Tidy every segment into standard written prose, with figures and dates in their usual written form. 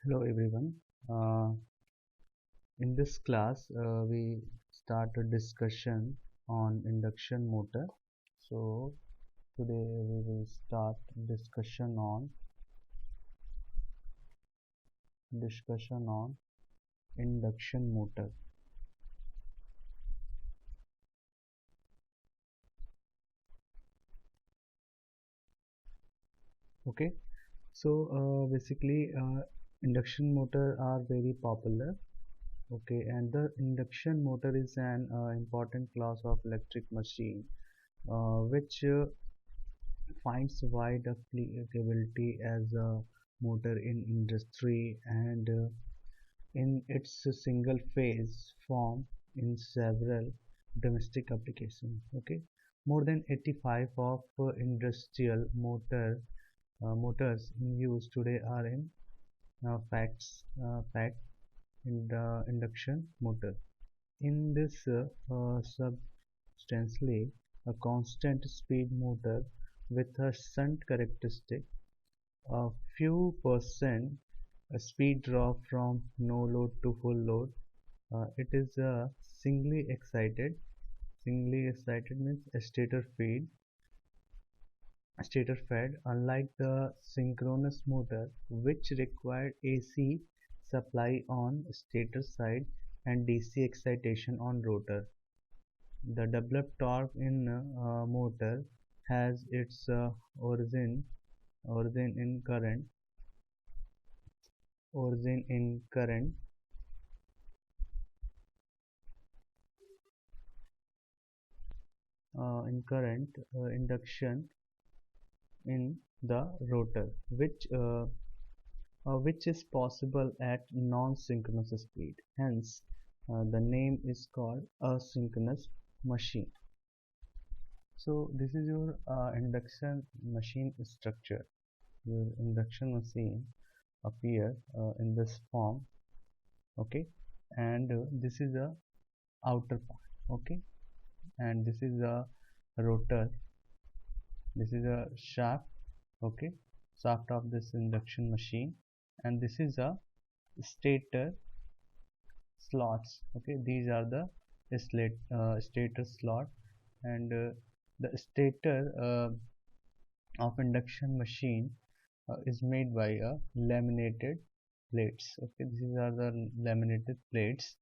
Hello everyone. In this class, we start a discussion on induction motor. So today we will start discussion on induction motor. Okay. So basically, induction motor are very popular. Okay, and the induction motor is an important class of electric machine which finds wide applicability as a motor in industry and in its single phase form in several domestic applications. Okay, more than 85 of industrial motors in use today are in fact in the induction motor. In this substantially a constant speed motor with a shunt characteristic, a few percent speed drop from no load to full load. It is a singly excited means a stator fed, unlike the synchronous motor which required AC supply on stator side and DC excitation on rotor. The developed torque in motor has its origin in current induction in the rotor, which is possible at non-synchronous speed. Hence, the name is called a synchronous machine. So this is your induction machine structure. Your induction machine appear in this form. Okay, and this is the outer part. Okay, and this is the rotor. This is a shaft. Okay, shaft of this induction machine, and this is a stator slots. Okay, these are the stator slot, and the stator of induction machine is made by a laminated plates. Okay, these are the laminated plates.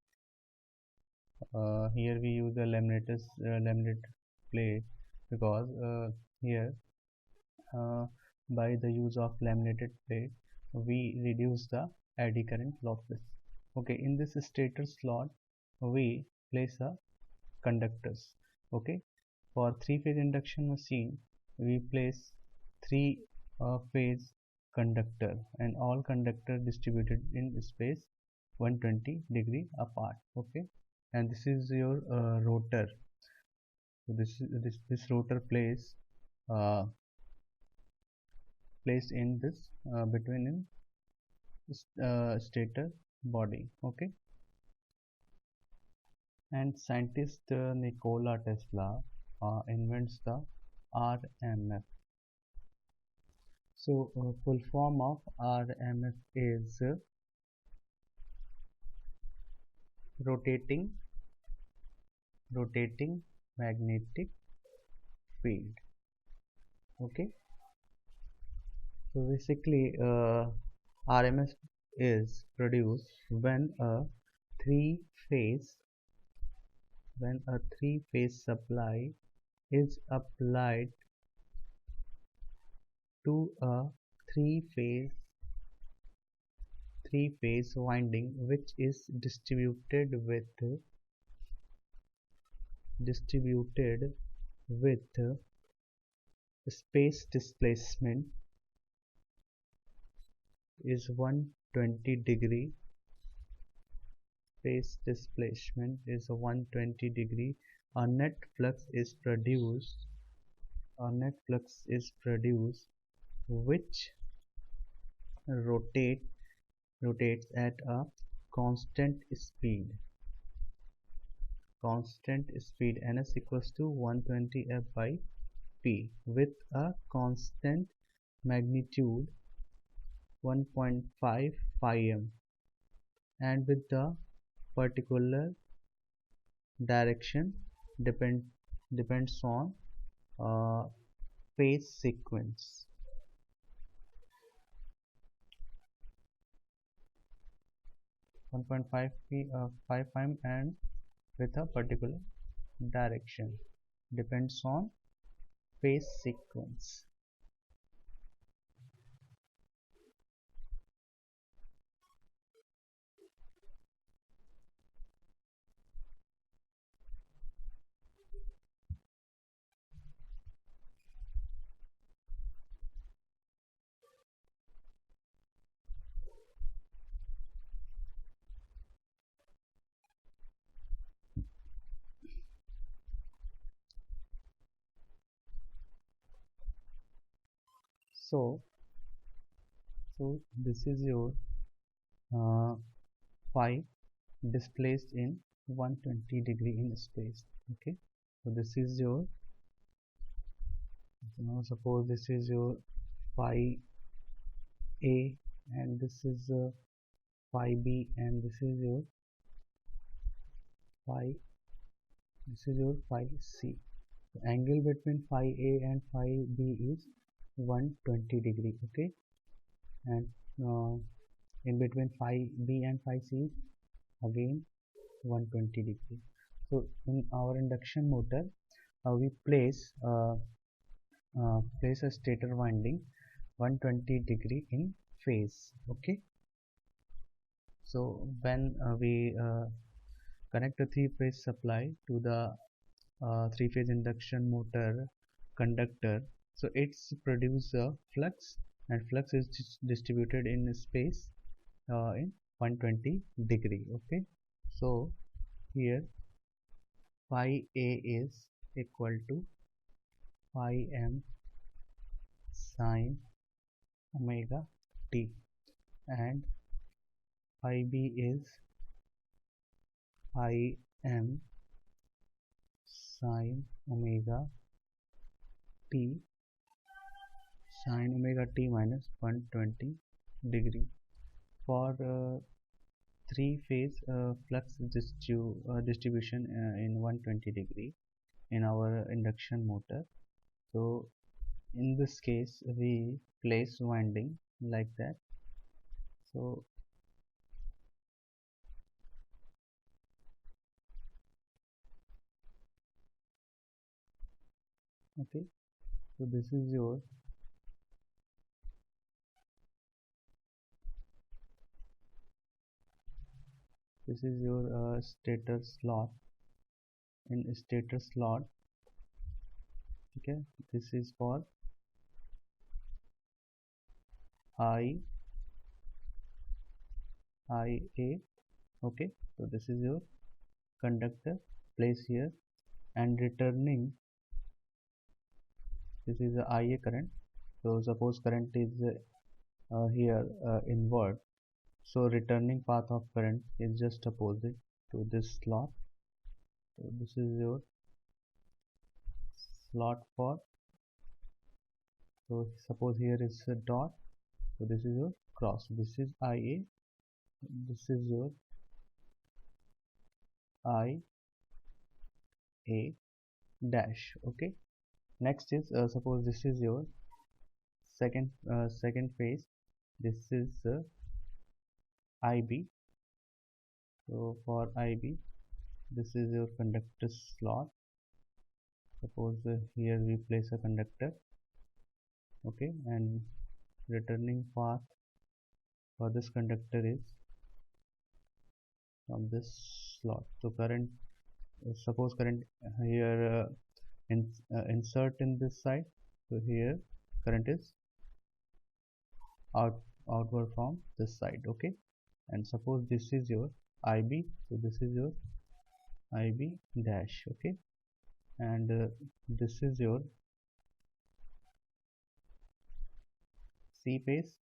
Here we use the laminated plate because here uh, by the use of laminated plate we reduce the eddy current losses. Okay, in this stator slot we place a conductors. Okay, for three-phase induction machine we place three phase conductor, and all conductor distributed in space 120 degree apart. Okay, and this is your rotor. So this rotor uh, placed in this between in stator body. Okay, and scientist Nikola Tesla invents the RMF. So full form of RMF is rotating rotating magnetic field. Okay, so basically RMS is produced when a three phase supply is applied to a three phase winding which is distributed with space displacement is 120 degree. Space displacement is 120 degree. A net flux is produced which rotates at a constant speed ns equals to 120 f by p with a constant magnitude 1.5 phi m, and with the particular direction depends on uh, phase sequence. 1.5 5 m and with a particular direction depends on phase sequence. So this is your uh, phi displaced in 120 degree in space. Okay, so this is your, suppose this is your phi a, and this is phi b, and phi this is your phi c. The angle between phi a and phi b is 120 degree. Okay, and in between phi b and phi c is again 120 degree. So in our induction motor, we place a stator winding 120 degree in phase. Okay, so when we connect a three-phase supply to the three-phase induction motor conductor, so it's produce a flux, and flux is distributed in space in 120 degree. Okay, so here phi a is equal to phi m sine omega t, and phi b is phi m sine omega t minus 120 degree. For three-phase flux distribution in 120 degree in our induction motor, so in this case we place winding like that. So okay, so this is your stator slot. In stator slot, okay, this is for I a. Okay, so this is your conductor placed here, and returning, this is the IA current. So suppose current is here inward, so returning path of current is just opposite to this slot. So this is your slot for, so suppose here is a dot, so this is your cross, this is IA, this is your IA dash. Okay, next is suppose this is your second phase, this is IB. So for IB, this is your conductor slot. Suppose here we place a conductor. Okay, and returning path for this conductor is from this slot. So current, suppose current here insert in this side, so here current is outward from this side. Okay, and suppose this is your IB, so this is your IB dash. Okay, and this is your C phase,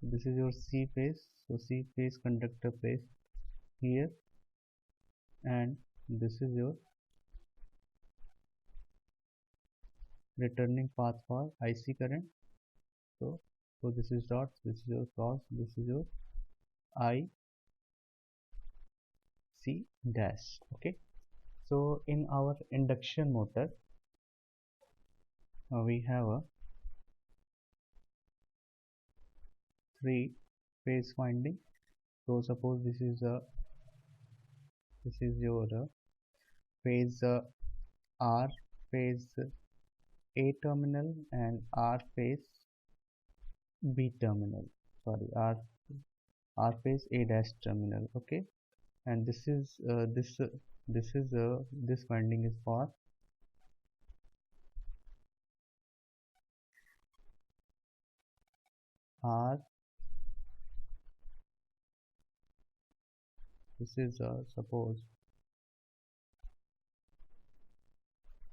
this is your C phase, so C phase conductor placed here, and this is your returning path for IC current, so So this is dot, this is your cross, this is your I C dash. Okay, so in our induction motor we have a 3-phase winding. So suppose this is your phase R phase A terminal and R phase B terminal, sorry, R phase A dash terminal. Okay, and this is this winding is for R. This is suppose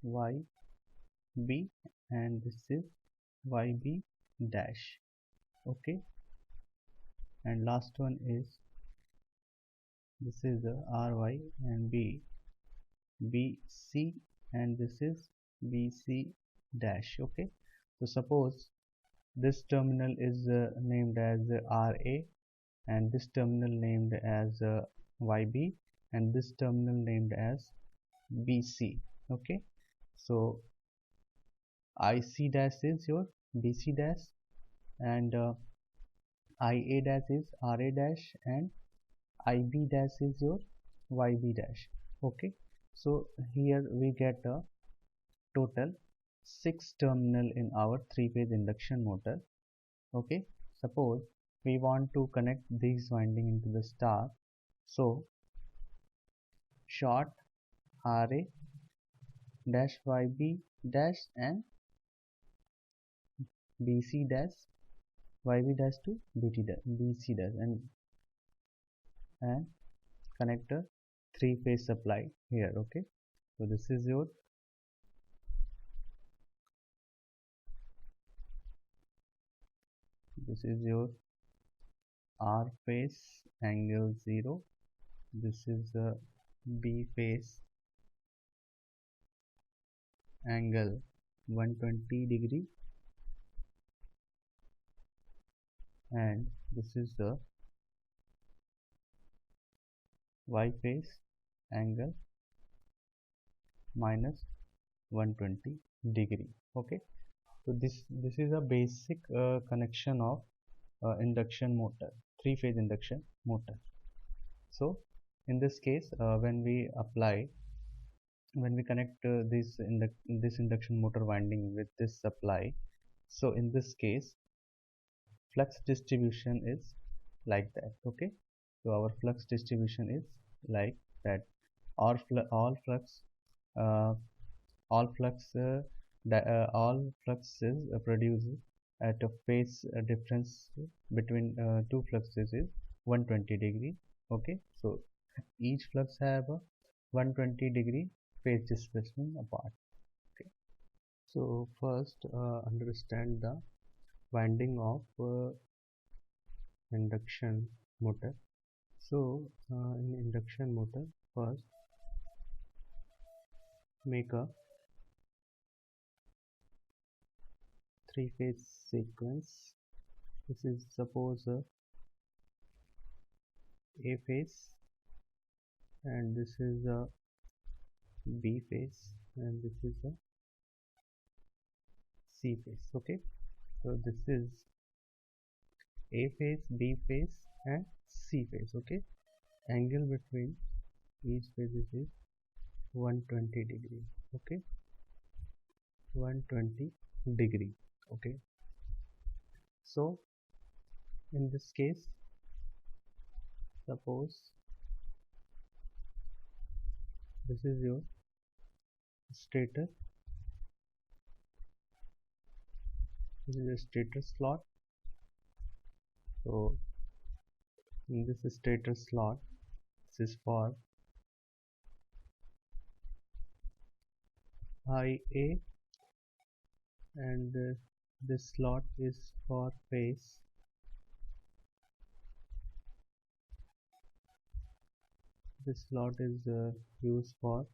YB, and this is YB dash. Okay, and last one is this is RY and BC, and this is BC dash. Okay, so suppose this terminal is named as RA, and this terminal named as YB, and this terminal named as BC. Okay, so IC dash is your BC dash, and IA dash is RA dash, and IB dash is your YB dash. Okay, so here we get a total 6 terminal in our 3-phase induction motor. Okay, suppose we want to connect these winding into the star, so short RA dash YB dash and BC dash YB dash to BC dash, and connect a 3-phase supply here. Okay, so this is your R phase angle 0, this is a B phase angle 120 degree, and this is the Y phase angle minus 120 degree. Okay, so this is a basic connection of induction motor, 3-phase induction motor. So in this case, when we connect this induction motor winding with this supply, so in this case flux distribution is like that. Okay, so our flux distribution is like that. All flux uh, all flux is produced at a phase difference between two fluxes is 120 degree. Okay, so each flux have a 120 degree phase displacement apart. Okay, so first understand the winding of induction motor. So in induction motor, first make a 3-phase sequence. This is suppose A phase, and this is a B phase, and this is a C phase. Okay, so this is A phase, B phase and C phase. Okay, angle between each phases is 120 degree. Okay, 120 degree. Okay, so in this case, suppose this is your stator, this is a stator slot. So in this stator slot, this is for IA, and this slot is for phase. This slot is used for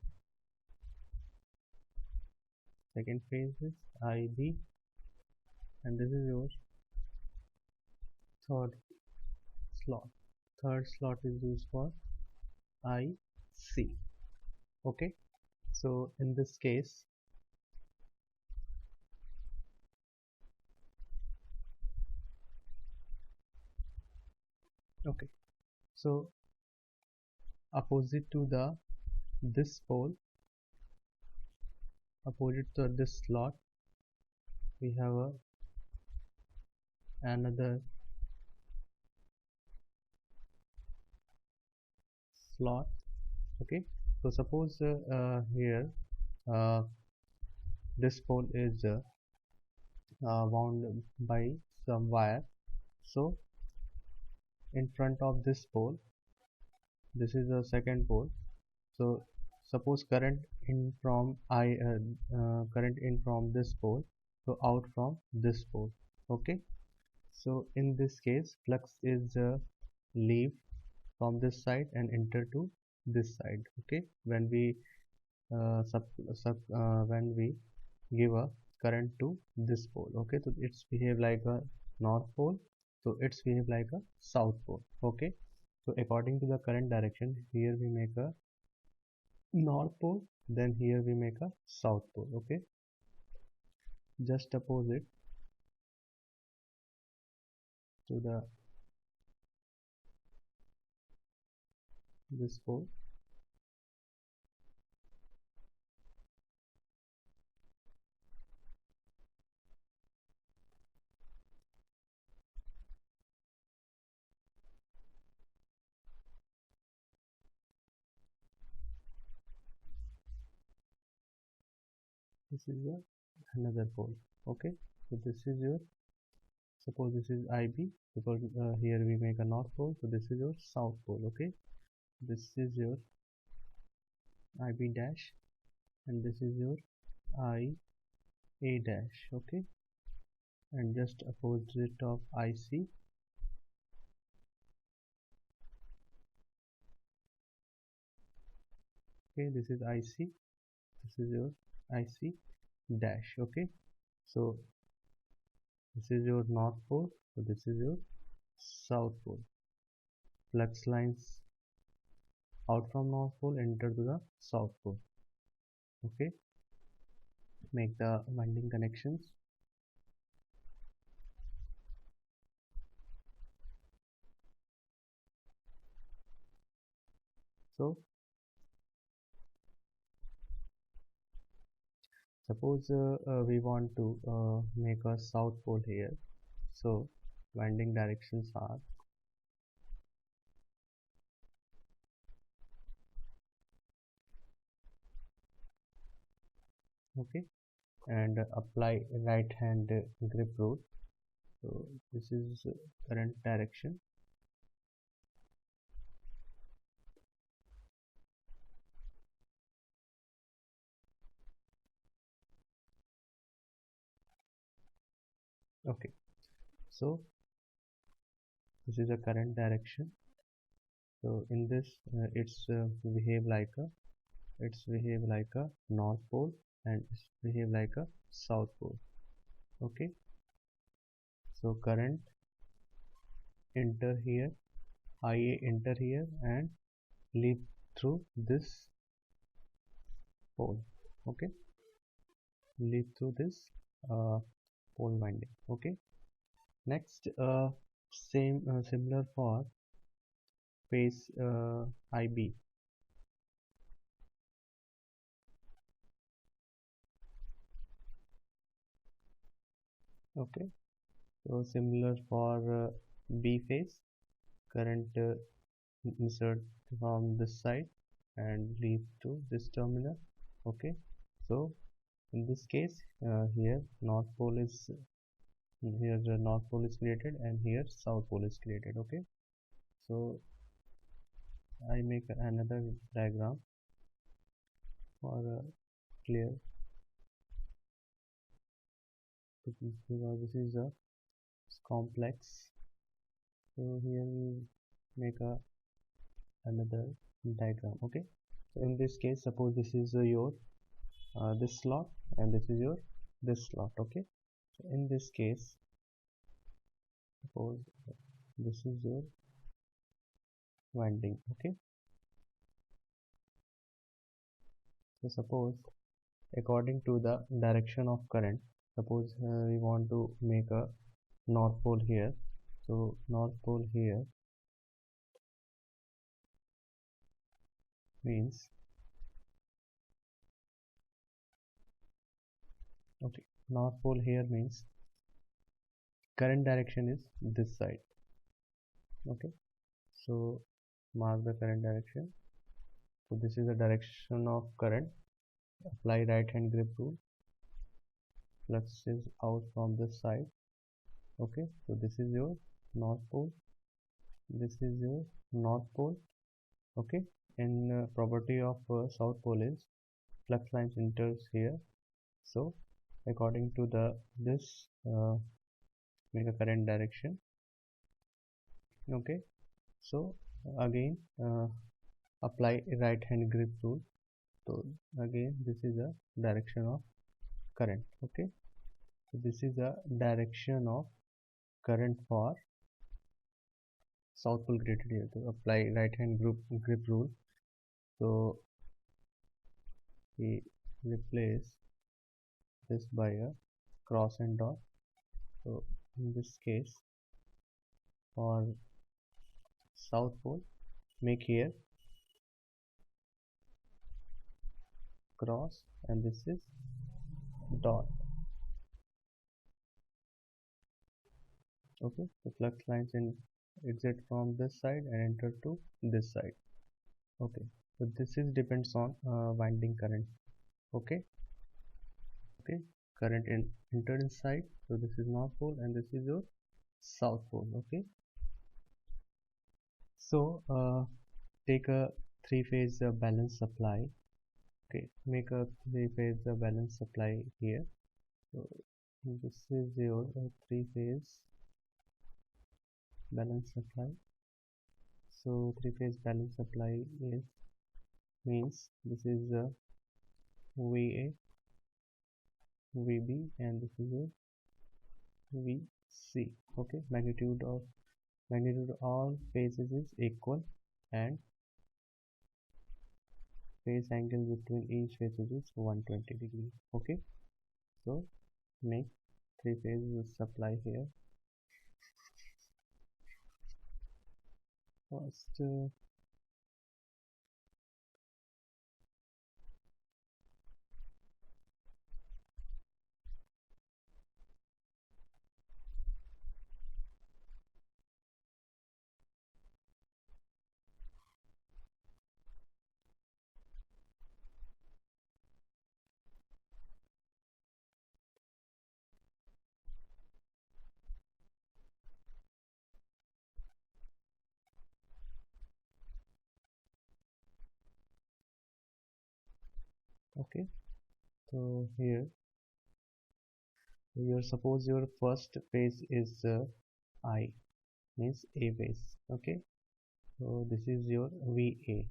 second phase is IB, and this is your third slot. Third slot is used for IC. Okay, so in this case, okay, so opposite to the this pole, opposite to this slot, we have another slot. Okay, so suppose here uh, this pole is wound by some wire. So in front of this pole, this is the second pole. So suppose current in from current in from this pole, so out from this pole. Okay, so in this case, flux is leave from this side and enter to this side. Okay, when we when we give a current to this pole. Okay, so it's behave like a north pole, so it's behave like a south pole. Okay, so according to the current direction, here we make a north pole, then here we make a south pole. Okay, just opposite to the this pole. This is your another pole. Okay, so this is your, suppose this is IB, because here we make a north pole, so this is your south pole. Okay, this is your IB dash, and this is your IA dash. Okay, and just opposite of IC, okay, this is IC, this is your IC dash. Okay, so this is your north pole, so this is your south pole. Flux lines out from north pole enter to the south pole. Okay, make the winding connections. So suppose we want to make a south pole here, so winding directions are, okay, and apply right hand grip rule. So this is current direction. Okay, so this is a current direction. So in this it's behave like a north pole, and it's behave like a south pole. Okay, so current enter here, IA enter here and lead through this pole. Okay, lead through this pole winding. Okay, next similar for phase IB. Okay, so similar for B phase, current insert from this side and lead to this terminal. Okay, so in this case here north pole is, here the north pole is created and here south pole is created. Okay, so I make another diagram for clear, because this is a complex. So here we make another diagram. Okay, so in this case, suppose this is your this slot, and this is your this slot. Okay, so in this case, suppose this is your winding. Okay, so suppose according to the direction of current, suppose we want to make a north pole here. So north pole here means, okay, north pole here means current direction is this side. Okay, so mark the current direction. So this is the direction of current. Apply right hand grip rule. Flux is out from this side. Okay, so this is your north pole, this is your north pole. Okay, and property of south pole is flux lines enters here. So according to the this make a current direction. Okay, so again apply right hand grip rule. So again this is a direction of current. Okay, so this is a direction of current for south pole created here. To apply right hand grip rule, so we replace this by a cross and dot. So in this case for south pole, make here cross and this is dot. Okay, the flux lines in exit from this side and enter to this side. Okay, so this is depends on winding current. Okay, okay, current in entered inside. So this is north pole and this is your south pole. Okay, so take a three-phase balance supply. Okay, make a three-phase balance supply here. So this is your three-phase balance supply. So three-phase balance supply is means this is VA, VB, and this is your VC. Okay, magnitude of all phases is equal and phase angle between each phases is 120 degrees. Okay, so make three phase supply here. First okay, so here suppose your first phase is I, means A phase. Okay, so this is your VA,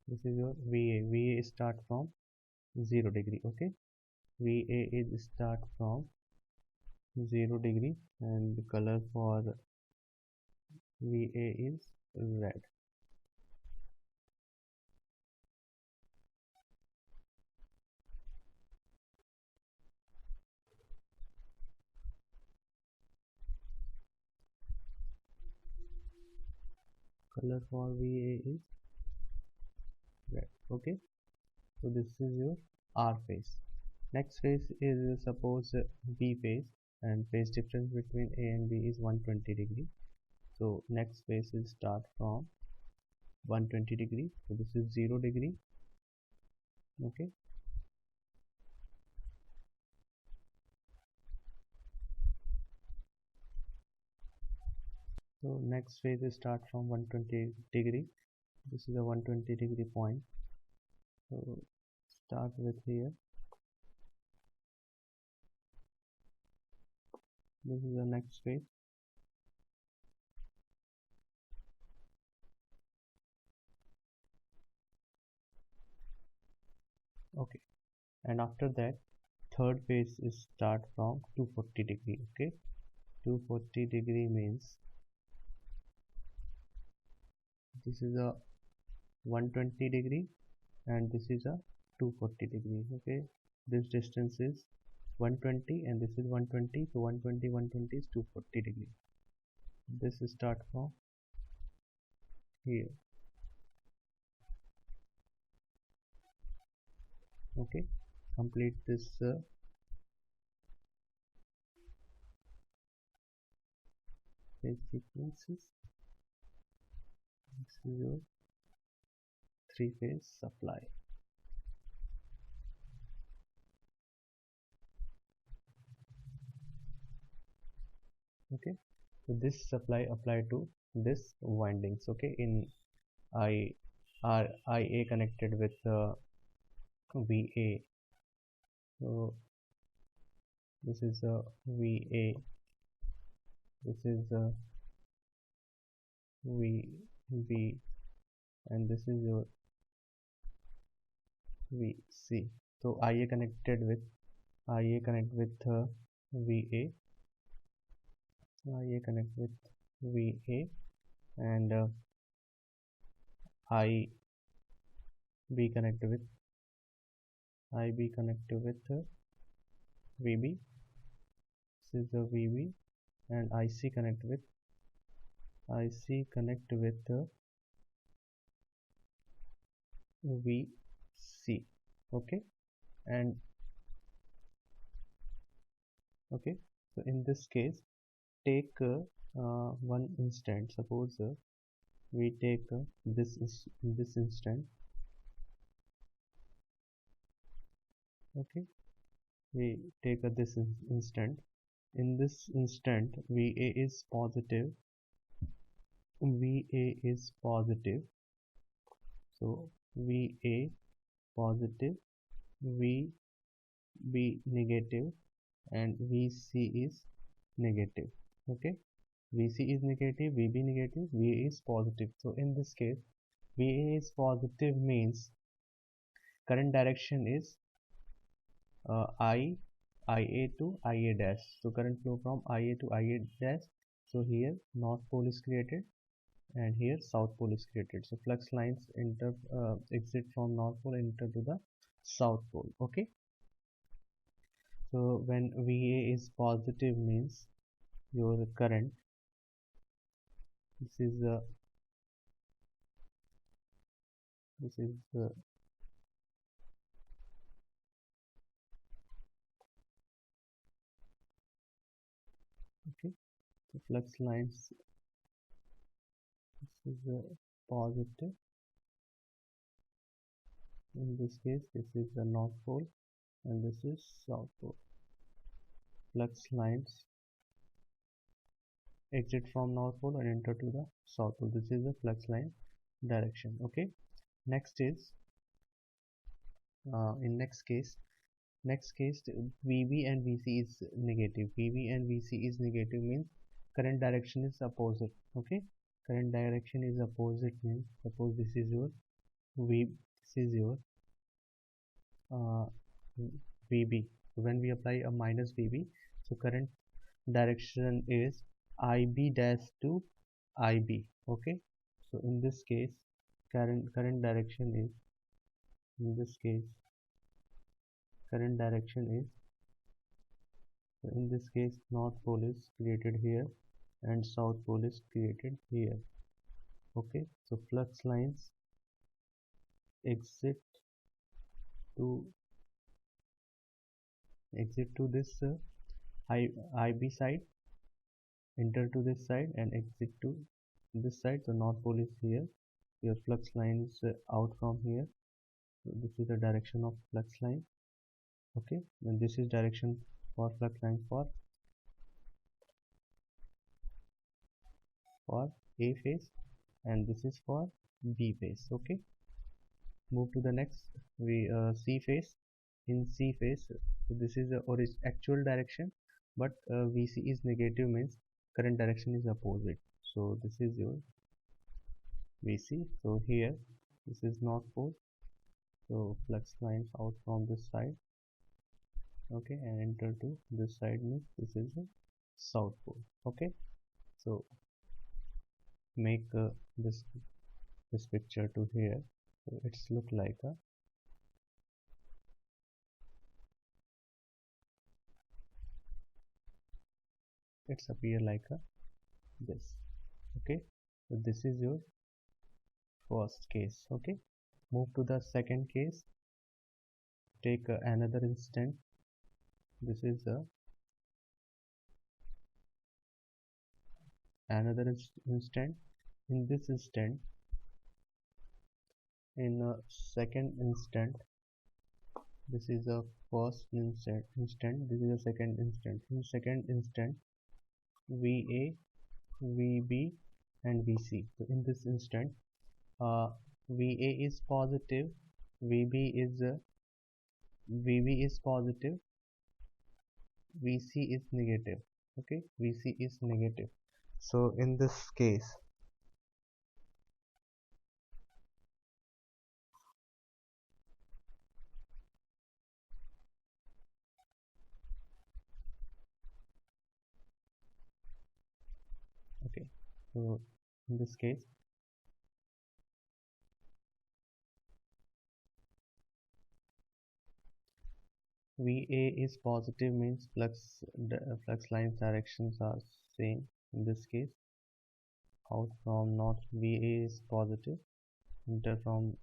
this is your VA start from 0 degree. Okay, VA is start from 0 degree and the color for VA is red. Color for VA is red. Okay, so this is your R phase. Next phase is suppose B phase, and phase difference between A and B is 120 degree. So next phase will start from 120 degree. So this is 0 degree. Okay, so next phase will start from 120 degree. This is a 120 degree point. So start with here. This is the next phase. Okay, and after that third phase is start from 240 degree. Okay, 240 degree means this is a 120 degree and this is a 240 degree. Okay, this distance is 120 and this is 120, so 120 120 is 240 degree. This start from here. Okay, complete this phase sequences. This is your three-phase supply. Okay, so this supply apply to this windings. Okay, in I R IA connected with VA. So this is a VA, this is a VB, and this is your VC. So IA connected with VA, IA connect with VA, and IB connect with VB. This is the VB, and IC connect with VC. Okay, and okay, so in this case take one instant. Suppose we take this instant. Okay, we take this instant. In this instant VA is positive, so VA positive, VB negative, and VC is negative. Okay, VC is negative, VB negative, VA is positive. So in this case VA is positive means current direction is IA to IA dash. So current flow from IA to IA dash. So here north pole is created and here south pole is created. So flux lines exit from north pole and enter to the south pole. Okay, so when VA is positive means your current, this is okay, so flux lines, this is positive. In this case this is the north pole and this is south pole. Flux lines exit from north pole and enter to the south pole. This is the flux line direction. Okay, next is in next case VB and VC is negative. VB and VC is negative means current direction is opposite. Okay, current direction is opposite means suppose this is your this is your VB. So when we apply a minus VB, so current direction is IB dash to IB. Okay, so in this case current direction is, in this case current direction is, so in this case north pole is created here and south pole is created here. Okay, so flux lines exit to this IB side, enter to this side and exit to this side. So north pole is here, your flux line is out from here. So this is the direction of flux line. Okay, and this is direction for flux line for A phase and this is for B phase. Okay, move to the next, we C phase. In C phase, so this is the actual direction, but VC is negative means current direction is opposite. So this is your VC. So here this is north pole, so flux lines out from this side. Okay, and enter to this side means this is the south pole. Okay, so make this this picture to here. So it's look like a, it's appear like a this. Okay, so this is your first case. Okay, move to the second case. Take another instant. This is another instant. In this instant, in a second instant, this is a first instant, this is a second instant. In second instant, VA, VB and VC. So in this instant, VA is positive, VB is VB is positive, VC is negative. Okay, VC is negative. So in this case, okay, so in this case, VA is positive means flux lines directions are same. In this case, out from north, VA is positive, enter from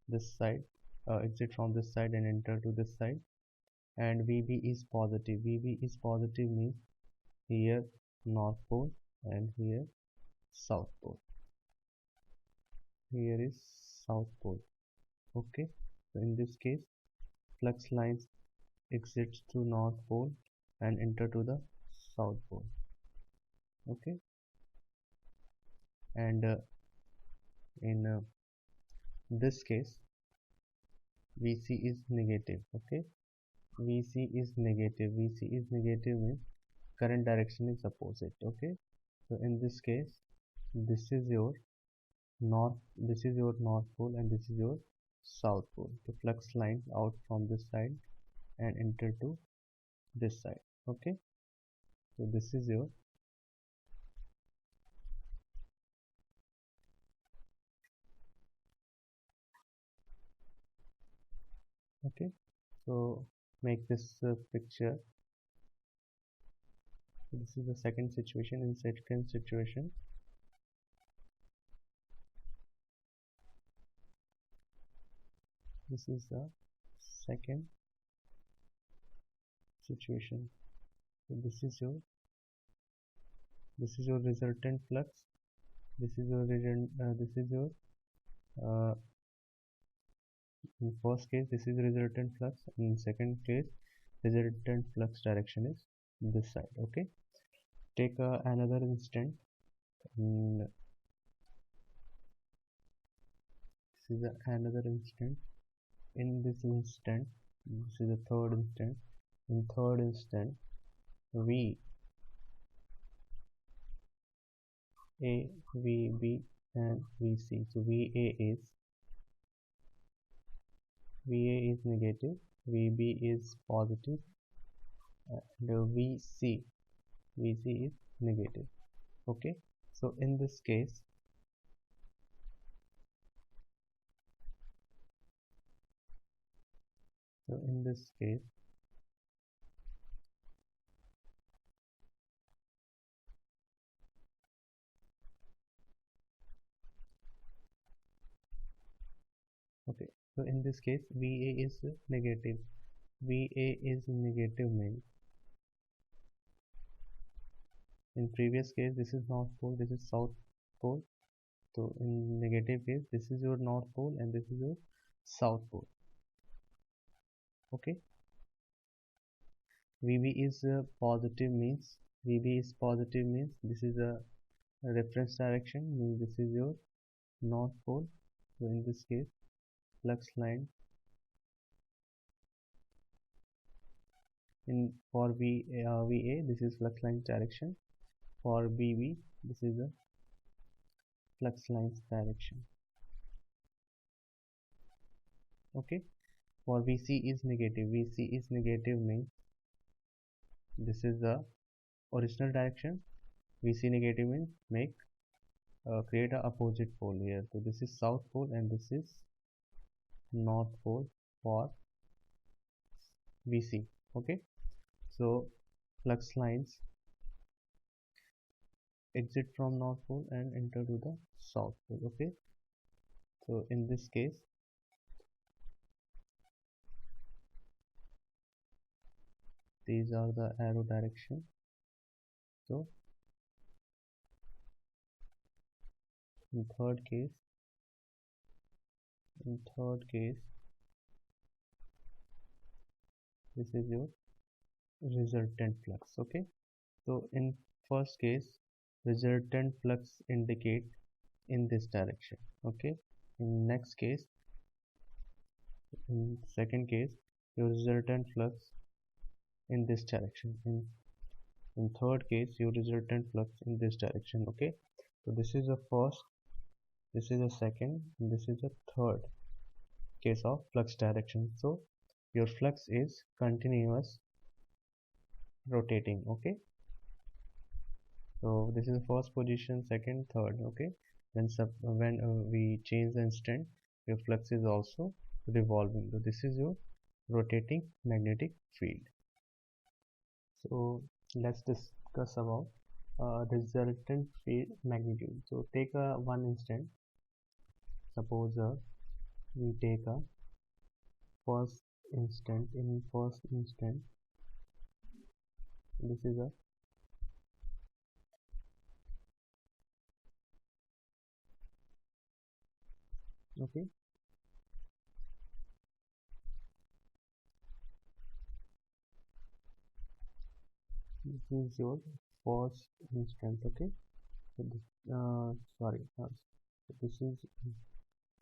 this side, exit from this side and enter to this side. And VB is positive. VB is positive means here north pole and here south pole. Here is south pole. Okay, so in this case, flux lines exits to north pole and enter to the south pole. Okay, and in this case, VC is negative. Okay, VC is negative. VC is negative means current direction is opposite. Okay, so in this case, this is your north, this is your north pole and this is your south pole. The flux line out from this side and enter to this side. Okay, so this is your okay, so make this picture. So this is the second situation. In second situation, this is the second situation. So this is your resultant flux. This is your in first case this is resultant flux. In second case, resultant flux direction is this side. Okay, take another instant. This is another instant. In this instant, this is the third instant. In third instant, V A, VB and VC. So VA is negative, VB is positive, and VC is negative. Okay, so in this case, okay, so in this case, VA is negative. VA is negative means in previous case this is north pole, this is south pole. So in negative case, this is your north pole and this is your south pole. Okay, VB is positive means this is a reference direction, means this is your north pole. So in this case, flux line for VA, this is flux line direction. For BB, this is the flux lines direction. Okay, for VC is negative. VC is negative means this is the original direction. VC negative means make create a opposite pole here. So this is south pole and this is north pole for VC. Okay, so flux lines exit from north pole and enter to the south pole. Okay, so in this case these are the arrow direction. So in third case this is your resultant flux. Okay, so in first case resultant flux indicate in this direction. Okay, in next case, in second case, your resultant flux in this direction. In third case, your resultant flux in this direction. Okay, so this is the first, this is the second, and this is the third case of flux direction. So your flux is continuous rotating. Okay, so this is the first position, second, third. Okay, then when we change the instant, your flux is also revolving. So this is your rotating magnetic field. So let's discuss about resultant field magnitude. So take a one instant. Suppose we take a first instant. In first instant, this is a okay. This is your first instant. Okay. So this, sorry.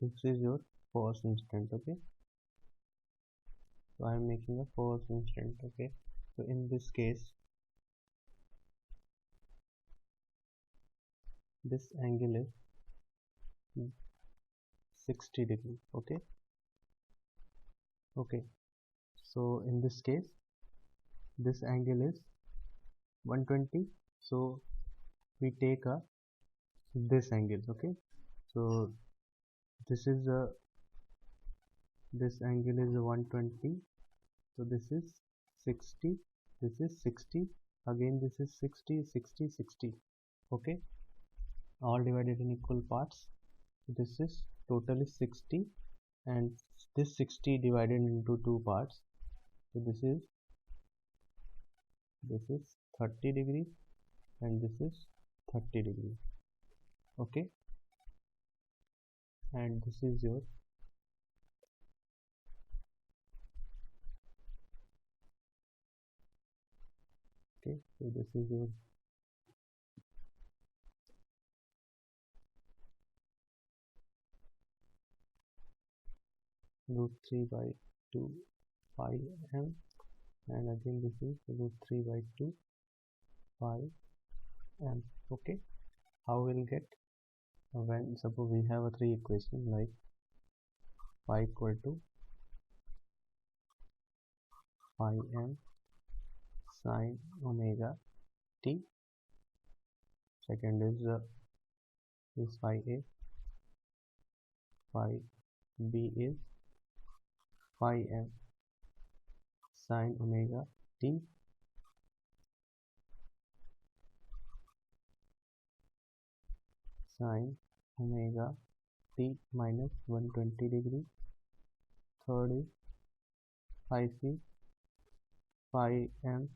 This is your first instant. Okay. So I am making a first instant. Okay. So in this case, this angle is 60 degree. Okay. Okay. So in this case, this angle is 120. So we take a this angle. Okay. So this is a this angle is 120. So this is 60. This is 60. Again this is 60, 60, 60. Okay. All divided in equal parts. This is totally 60, and this 60 divided into two parts. So this is 30 degree and this is 30 degree. Okay, and this is your okay. So this is your root 3 by 2 pi m, and again this is root 3 by 2 pi m. Okay, how we'll get when suppose we have a three equation like pi equal to pi m sine omega t. Second is phi a, phi b is phi m sine omega t, sine omega t minus 120 degree. Third is phi c, phi m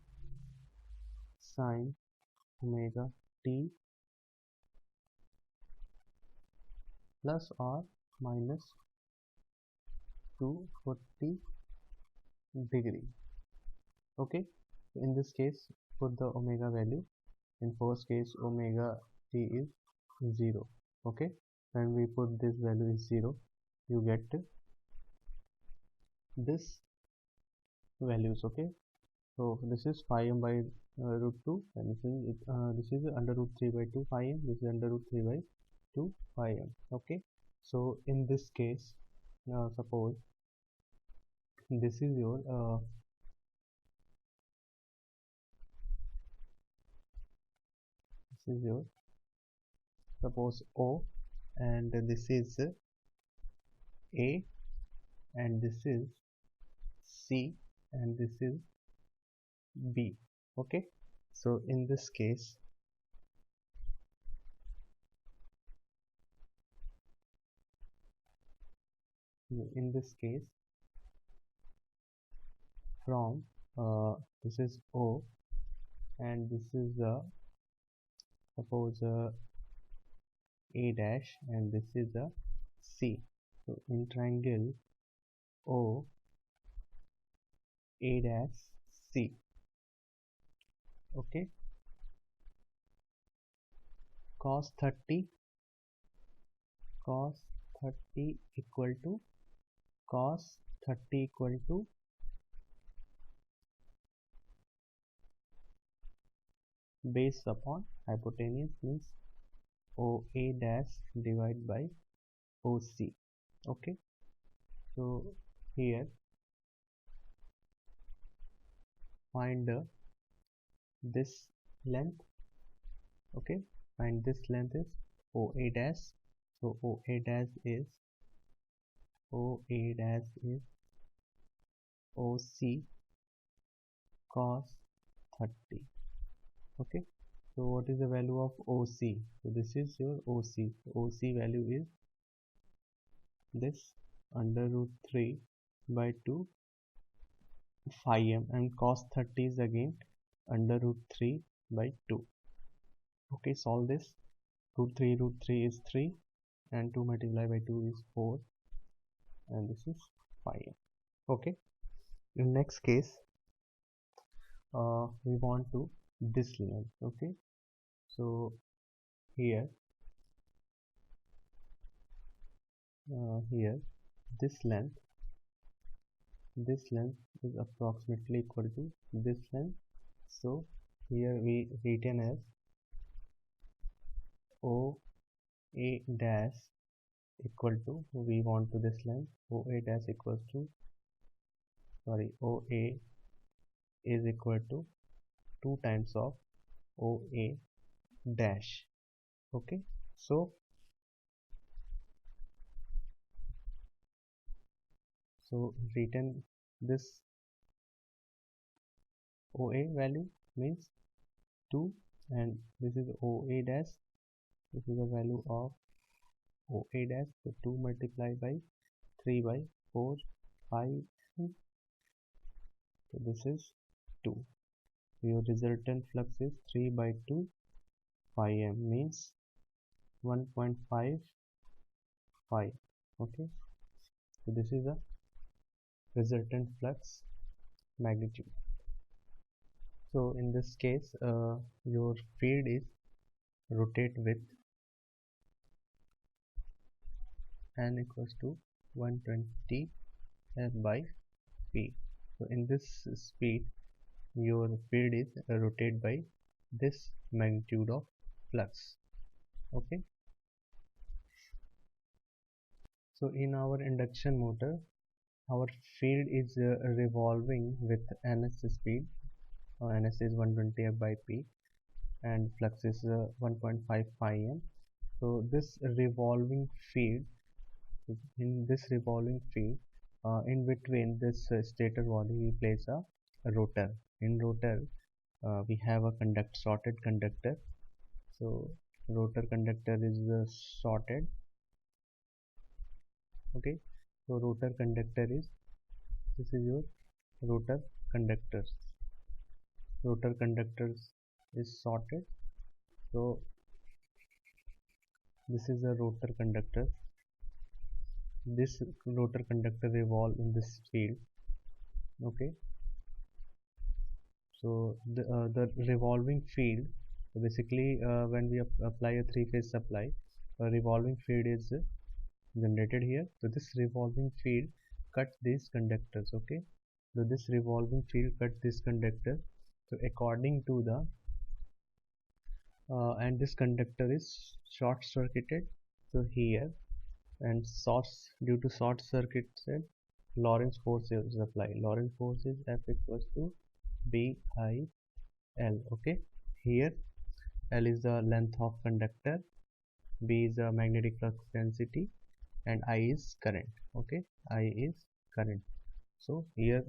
sine omega t plus or minus 240 degree. Okay, in this case put the omega value. In first case omega t is 0. Okay, when we put this value is 0, you get this values. Okay, so this is phi m by root 2, and this is under root 3 by 2 phi m. This is under root 3 by 2 phi m. Okay, so in this case suppose this is your suppose O, and this is A, and this is C, and this is B. Okay, so in this case, from this is O, and this is suppose A dash, and this is a C. So in triangle O A dash C. Okay, cos 30 equal to cos 30 equal to base upon hypotenuse, means OA dash divided by OC. Okay, so here find this length. Okay, find this length is OA dash. So OA dash is OC cos 30. Okay, so what is the value of OC? So this is your OC. OC value is this under root 3 by 2 phi m, and cos 30 is again under root 3 by 2. Okay, solve this. Root 3 is 3, and 2 multiplied by 2 is 4, and this is phi m. Okay, in next case we want to this length. Okay, so here this length is approximately equal to this length. So here we written as OA dash equal to, we want to this length, OA dash equals to, sorry, OA is equal to 2 times of OA dash. Okay, so written this OA value means 2, and this is OA dash, this is the value of OA dash. So 2 multiplied by 3 by 4 5, so this is 2. Your resultant flux is 3 by 2 phi m, means 1.55. Okay, so this is a resultant flux magnitude. So in this case your field is rotate with n equals to 120 f by p. So in this speed your field is rotate by this magnitude of flux. Okay, so in our induction motor our field is revolving with ns speed. Ns is 120 f by p, and flux is 1.5 phi m. So this revolving field, in this revolving field in between this stator body we place a rotor. In rotor we have a sorted conductor. So rotor conductor is sorted. Okay, so rotor conductor is, this is your rotor conductors. Rotor conductors is sorted. So this is a rotor conductor. This rotor conductor revolve in this field. Okay, so the revolving field, so basically when we apply a three-phase supply, a revolving field is generated here. So this revolving field cut these conductors. Okay, so this revolving field cut this conductor. So according to the and this conductor is short circuited. So here, and due to short circuited, Lorentz force is applied. Lorentz force is F equals to BI L. Okay, here L is the length of conductor, B is the magnetic flux density, and I is current. Okay, I is current. So here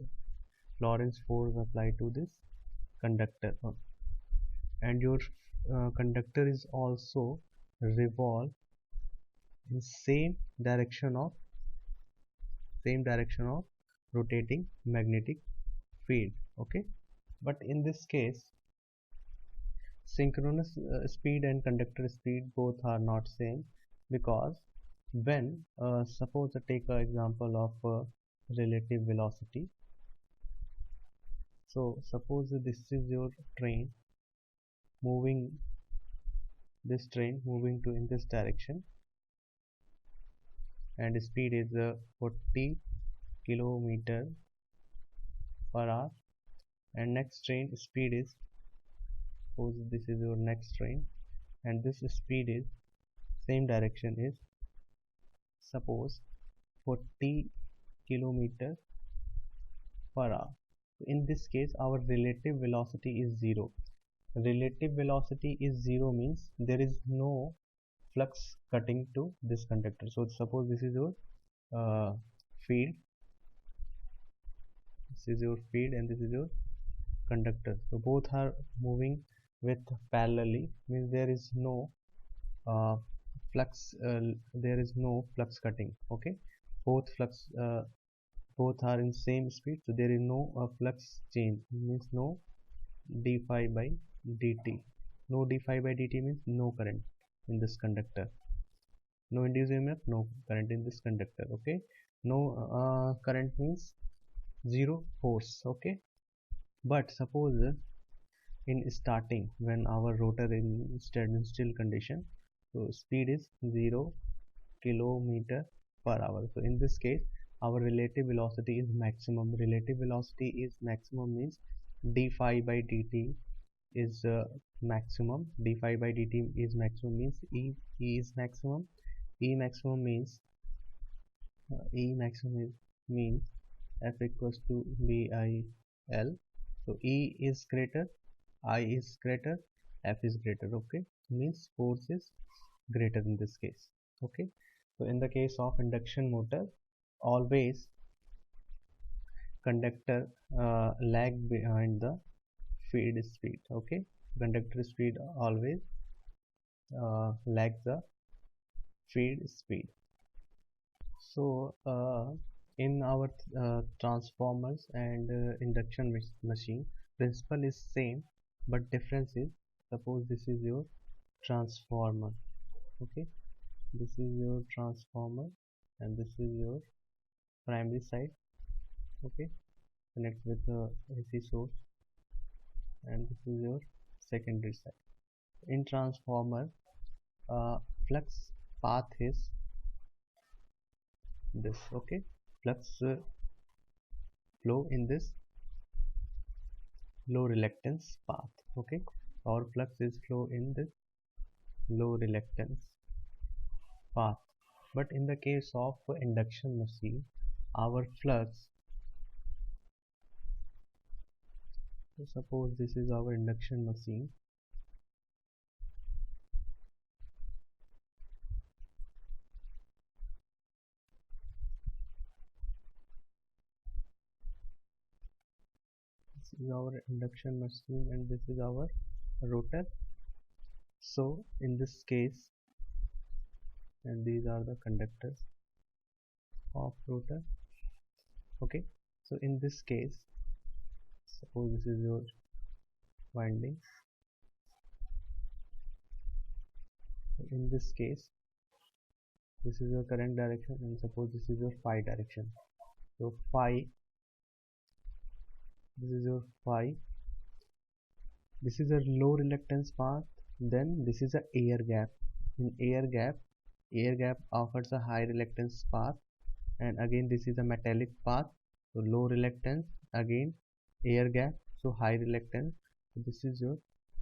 Lorentz force applied to this conductor, and your conductor is also revolve in same direction of rotating magnetic field. Okay, but in this case synchronous speed and conductor speed both are not same, because when suppose take an example of relative velocity. So suppose this is your train moving, to in this direction, and speed is 40 kilometer per hour, and next train speed is, suppose this is your next train, and this speed is same direction is suppose 40 kilometer per hour. In this case our relative velocity is 0. Relative velocity is 0 means there is no flux cutting to this conductor. So suppose this is your field, and this is your conductor. So both are moving with parallelly, means there is no uh, flux cutting. Okay, both are in same speed, so there is no flux change, means no d phi by dt. No d phi by dt means no current in this conductor, no induced EMF, no current in this conductor. Okay, no current means zero force. Okay, but suppose in starting when our rotor in standstill condition, so speed is 0 kilometer per hour. So in this case our relative velocity is maximum. Relative velocity is maximum means d phi by dt is maximum. D phi by dt is maximum means E is maximum. E maximum means F equals to BIL. So E is greater, I is greater, F is greater. Okay, means force is greater in this case. Okay, so in the case of induction motor, always conductor lag behind the field speed. Okay, conductor speed always lags the field speed. So in our transformers and induction machine, principle is same, but difference is, suppose this is your transformer. Okay, this is your transformer, and this is your primary side. Okay, connect with the AC source, and this is your secondary side. In transformer, flux path is this. Okay, flux flow in this low reluctance path. Okay, or flux is flow in this low reluctance path. But in the case of induction machine, our flux, so suppose this is our induction machine, this is our induction machine, and this is our rotor. So in this case, and these are the conductors of rotor. Okay, so in this case, suppose this is your winding. So in this case, this is your current direction, and suppose this is your phi direction. So phi, this is your phi, this is a low reluctance path, then this is a air gap. In air gap offers a high reluctance path, and again this is a metallic path, so low reluctance, again air gap, so high reluctance. So this is your,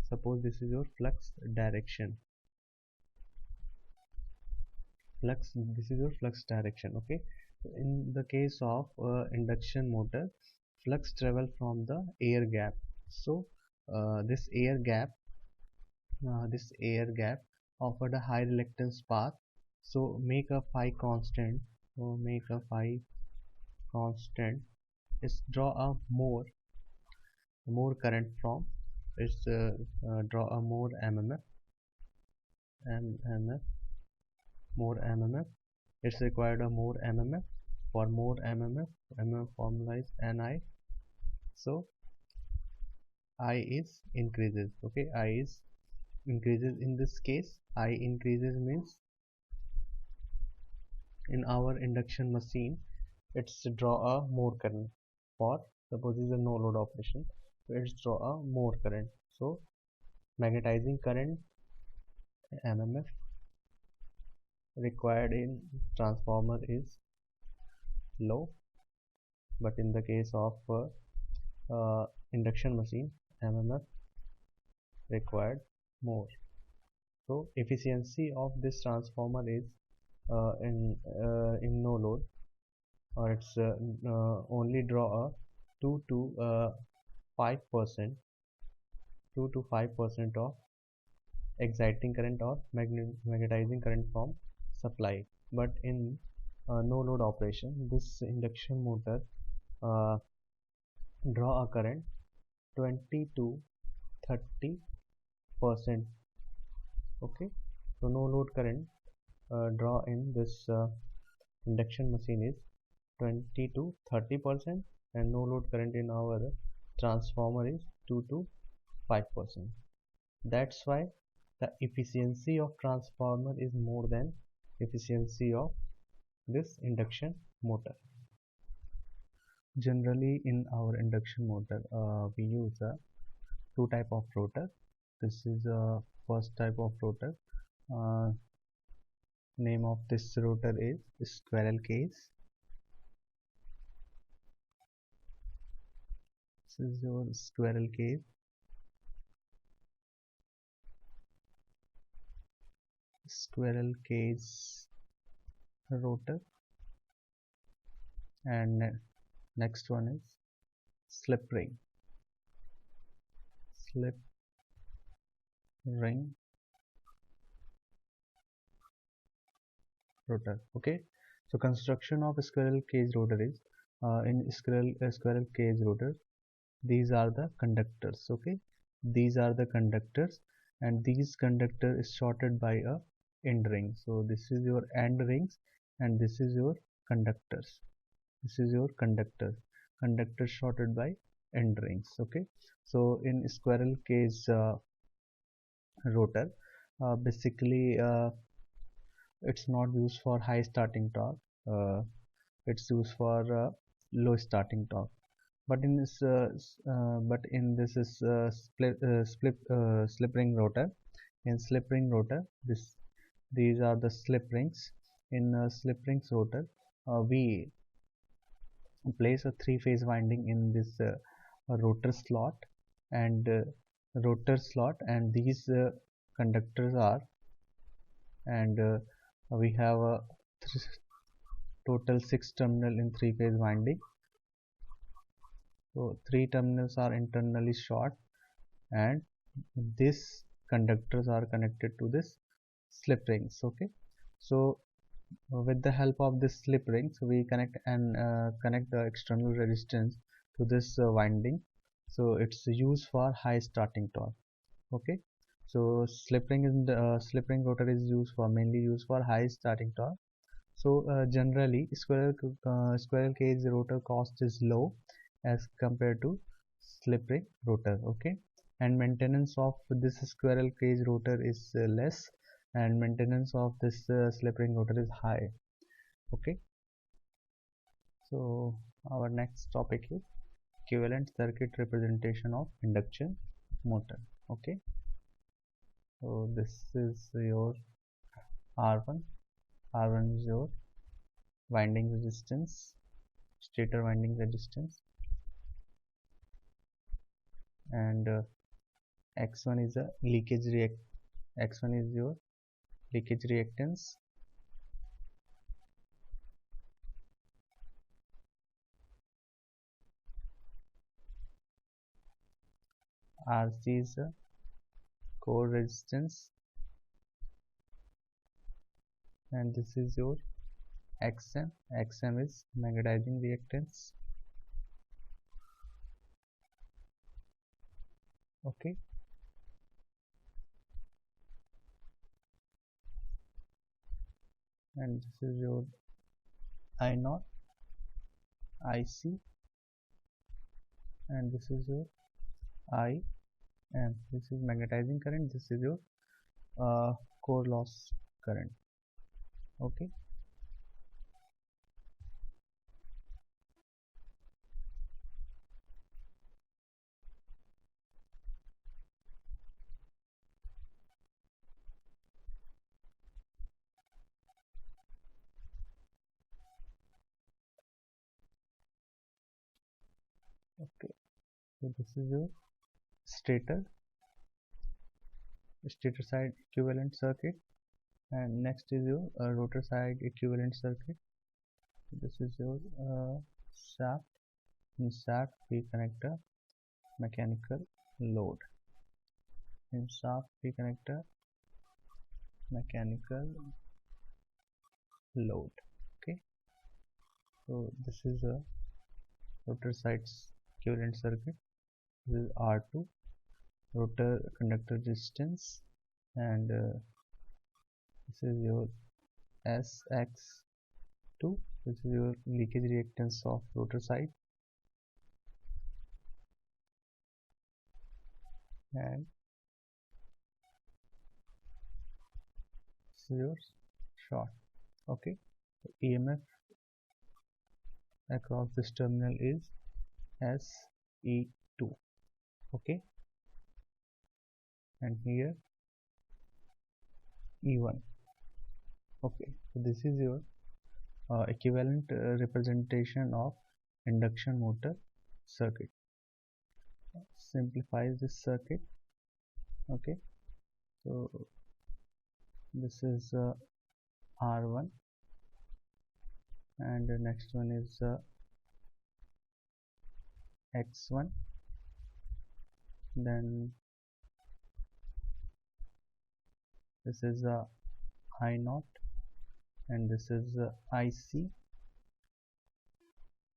suppose this is your flux direction, this is your flux direction. Okay, so in the case of induction motor, flux travel from the air gap. So this air gap offered a high reluctance path. So make a phi constant. So make a phi constant is draw a more current from it's draw a more mmf more mmf. It's required a more mmf. For more mmf formula is ni. So I is increases. Okay, I is increases. In this case I increases means in our induction machine it's draw a more current. For suppose is a no load operation, so it's draw a more current. So magnetizing current mmf required in transformer is low, but in the case of induction machine mmf required more. So efficiency of this transformer is in no load, or it's only draw a 2 to 5% 2 to 5% of exciting current or magnetizing current from supply. But in no load operation, this induction motor uh, draw a current 20 to 30%. Okay, so no load current draw in this induction machine is 20 to 30%, and no load current in our transformer is 2 to 5%. That's why the efficiency of transformer is more than efficiency of this induction motor. Generally in our induction motor we use two type of rotor. This is a first type of rotor. uh, Name of this rotor is squirrel cage. This is your squirrel cage. Squirrel cage rotor. And next one is slip ring. Slip ring rotor. Okay, so construction of squirrel cage rotor is in squirrel cage rotor, these are the conductors. Okay, these are the conductors, and these conductor is shorted by a end ring. So this is your end rings, and this is your conductors. This is your conductor shorted by end rings. Okay, so in squirrel cage rotor, basically it's not used for high starting torque. It's used for low starting torque. But in this is slip ring rotor. In slip ring rotor, these are the slip rings. In slip rings rotor, we place a three-phase winding in this rotor slot and these conductors are, and we have a total 6 terminal in three-phase winding. So 3 terminals are internally short, and these conductors are connected to this slip rings. Okay, so with the help of this slip rings we connect the external resistance to this winding. So it's used for high starting torque. Okay, so slip ring rotor is mainly used for high starting torque. So generally squirrel cage rotor cost is low as compared to slip ring rotor. Okay, and maintenance of this squirrel cage rotor is less, and maintenance of this slip ring rotor is high. Okay, so our next topic is equivalent circuit representation of induction motor. Okay, so this is your R1. R1 is your winding resistance, stator winding resistance, and X1 is a X1 is your leakage reactance. RC is a core resistance, and this is your XM. XM is magnetizing reactance. Okay, and this is your I naught, IC, and this is your I M. This is magnetizing current. This is your core loss current. Okay, okay. So this is your stator stator side equivalent circuit, and next is your rotor side equivalent circuit. This is your shaft. In shaft we connect a mechanical load. In shaft we connect a mechanical load. Okay, so this is a rotor sides equivalent circuit. This is R2, rotor conductor resistance, and this is your SX2. This is your leakage reactance of rotor side, and this is your short. Okay, so EMF across this terminal is SE2. Okay, and here E1. Okay, so this is your equivalent representation of induction motor circuit. Simplifies this circuit. Okay, so this is R1, and the next one is X1, then this is I naught, and this is IC,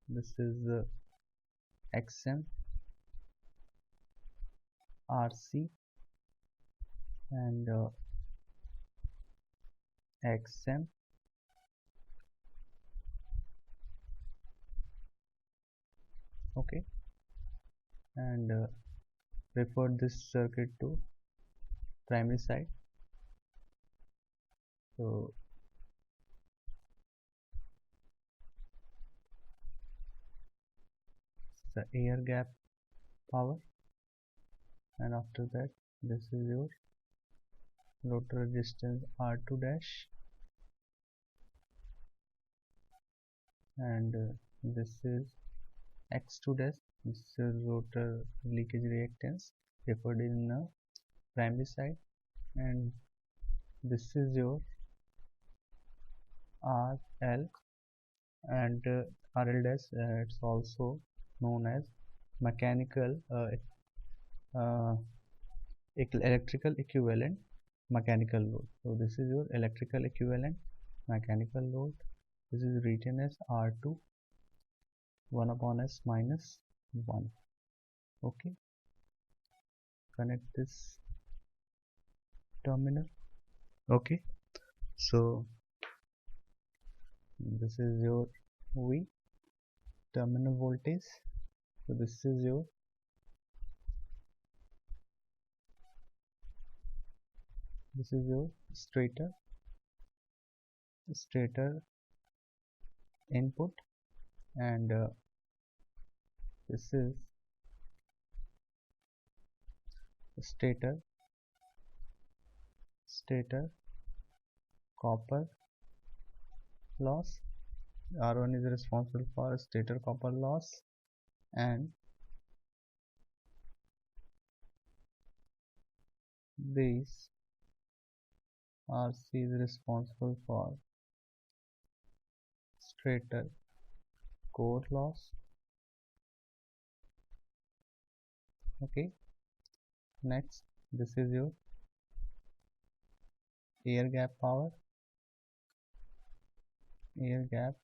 this is XM, RC, and XM. Okay, and refer this circuit to primary side. So the air gap power, and after that this is your rotor resistance R2 dash, and this is X2 dash. This is rotor leakage reactance referred in the primary side, and this is your RL, and RL dash, it's also known as mechanical uh, electrical equivalent mechanical load. So this is your electrical equivalent mechanical load. This is written as R2 1 upon S minus 1. Okay, connect this terminal. Okay, so this is your V terminal voltage. So this is your stator input, and this is stator copper loss. R1 is responsible for stator copper loss, and this RC is responsible for stator core loss. Okay, next this is your air gap power. air gap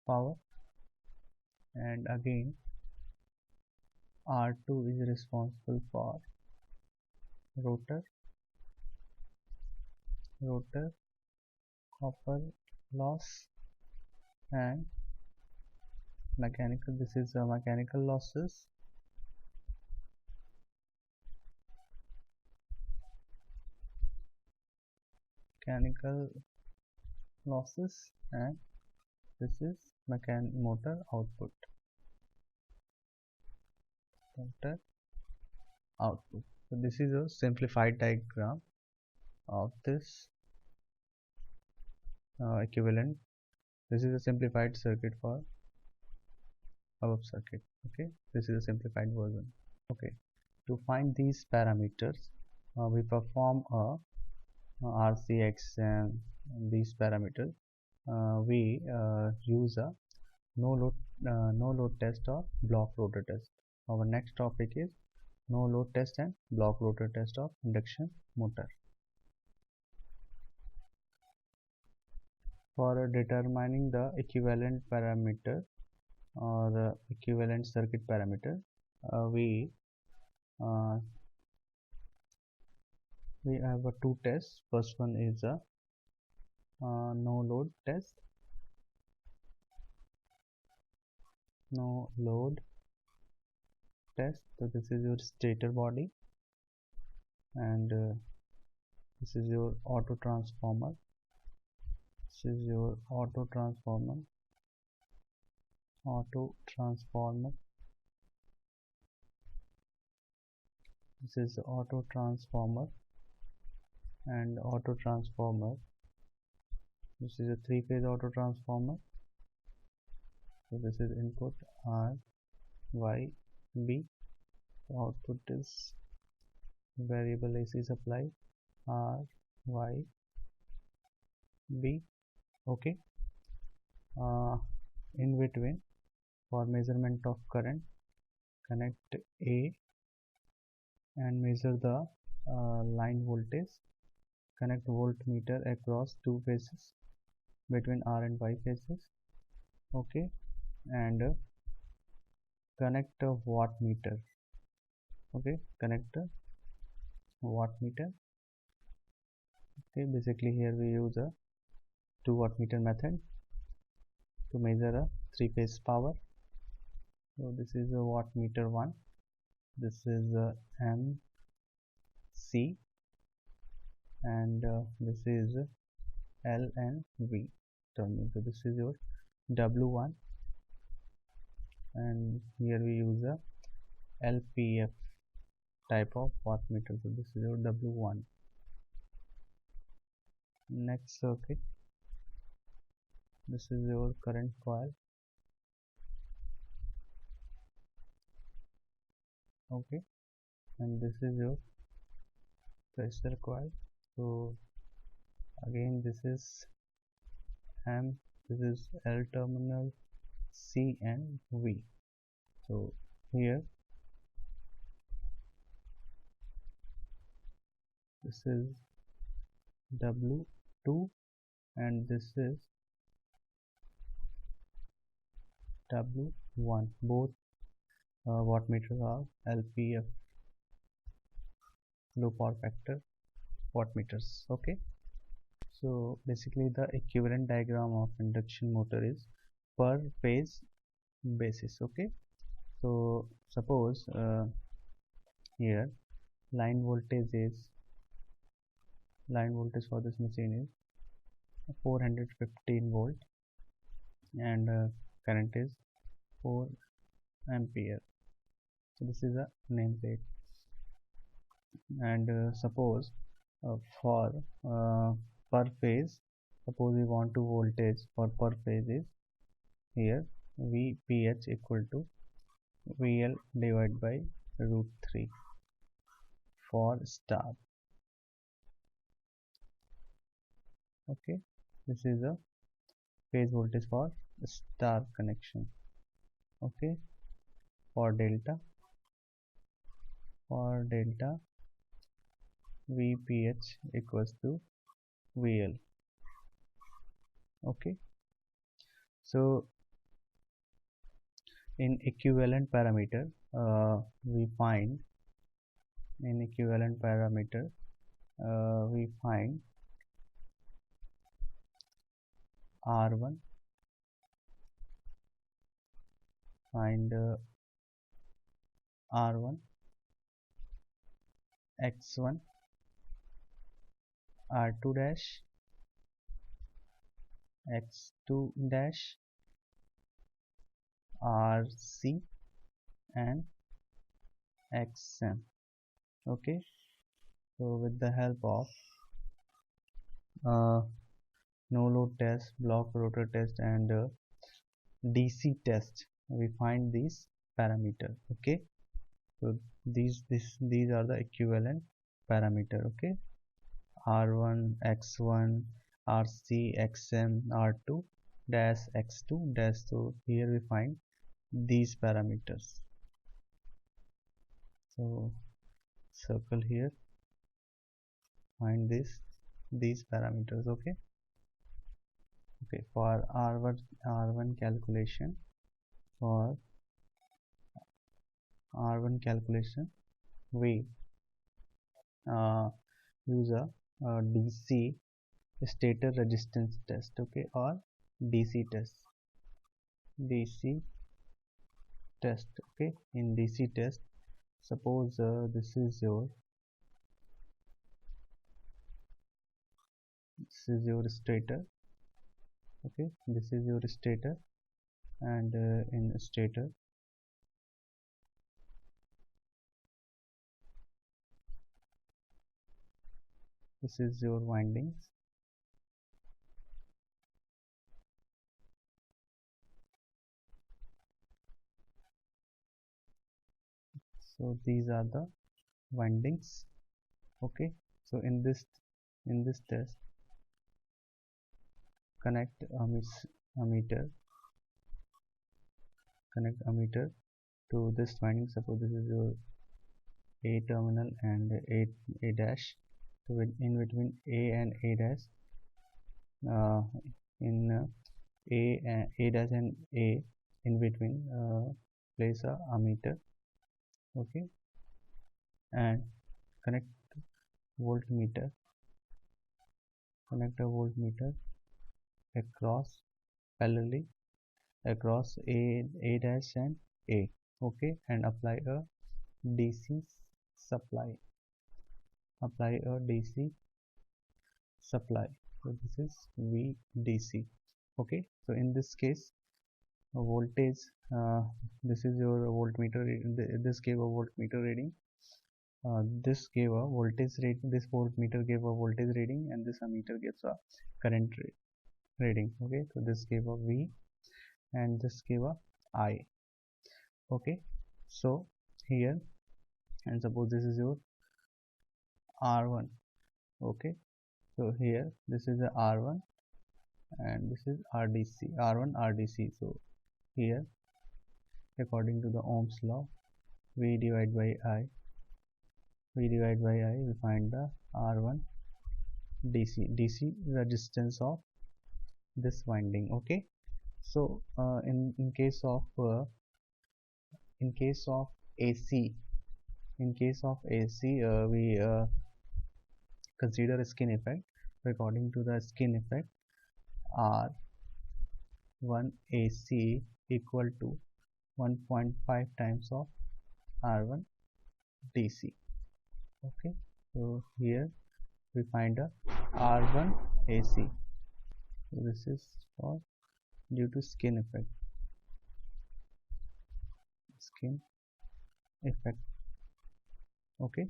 power, and again R2 is responsible for rotor copper loss, and mechanical, this is mechanical losses, and this is motor output. So this is a simplified diagram of this equivalent. This is a simplified circuit for above circuit. Okay, this is a simplified version. Okay, to find these parameters, we perform a RCX and these parameters. We use a no load test or block rotor test. Our next topic is no load test and block rotor test of induction motor. For determining the equivalent parameter or equivalent circuit parameter, we have two tests. First one is a no load test. So this is your stator body, and this is your auto transformer. This is auto transformer. This is auto transformer, and auto transformer, this is a three-phase auto transformer. So this is input R, Y, B. So output is variable AC supply R, Y, B. Okay. In between, for measurement of current, connect A and measure the line voltage. Connect voltmeter across two phases between R and Y phases. Okay, and connect a wattmeter. Okay, connect a wattmeter. Okay, basically here we use a 2 wattmeter method to measure a three-phase power. So this is a wattmeter 1. This is a MC, and this is L and V terminal. So this is your W1, and here we use a LPF type of wattmeter. So this is your W1. Next circuit, this is your current coil. Okay, and this is your pressure coil. So again this is M, this is L terminal, C and V. So here this is W2 and this is W1. Both wattmeters are LPF, low power factor wattmeters. Okay, so basically the equivalent diagram of induction motor is per phase basis. Okay, so suppose here line voltage for this machine is 415 volt, and current is 4 ampere. So this is a nameplate, and suppose for per phase, suppose we want to voltage for per phase is here VPH equal to VL divided by root 3 for star. Okay, this is a phase voltage for star connection. Okay, for delta VPH equals to VL. Okay, so in equivalent parameter, we find in equivalent parameter we find r1, find r1, x1, r2 dash, x2 dash, rc, and xm. Okay, so with the help of uh, no load test, block rotor test, and DC test, we find these parameter. Okay, so these are the equivalent parameter. Okay, r1, x1, rc, xm, r2 dash, x2 dash. So here we find these parameters. So circle here, find these parameters. Okay, okay, for r1 calculation, for r1 calculation we use a DC stator resistance test. Okay, or DC test, DC test. Okay, in DC test, suppose this is your stator. Okay, this is your stator, and in stator this is your windings. So these are the windings. Okay, so in this test, connect ammeter connect ammeter to this winding. Suppose this is your A terminal and A dash. So in between A and A dash, uh, in A dash and A, in between, place a ammeter. Okay, and connect voltmeter connect a voltmeter across parallelly across A dash and A. Okay, and apply a DC supply. So this is VDC. Okay, so in this case, voltage, this is your voltmeter. This gave a voltmeter reading. This gave a voltage reading. This voltmeter gave a voltage reading, and this ammeter gives a current reading. Okay, so this gave a V, and this gave a I. Okay, so here, and suppose this is your R1. Okay, so here this is a R1, and this is RDC, R1 RDC. So here, according to the Ohm's law, V divide by I, we find the R1 DC resistance of this winding. Okay, so in case of AC, we consider skin effect. According to the skin effect, R1 AC equal to 1.5 times of R1 DC. Okay, so here we find a R1 AC. So this is for due to skin effect. Okay,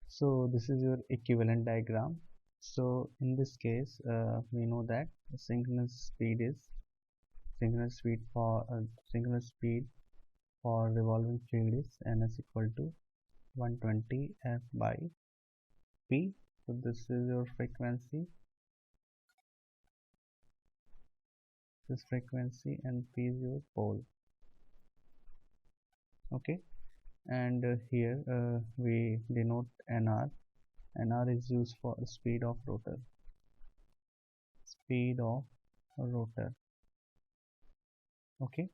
so this is your equivalent diagram. So in this case, we know that synchronous speed for revolving field is ns equal to 120 f by p. So this is your frequency, and p is your pole. Okay, and here we denote nr. Nr is used for speed of rotor. speed of rotor. Okay,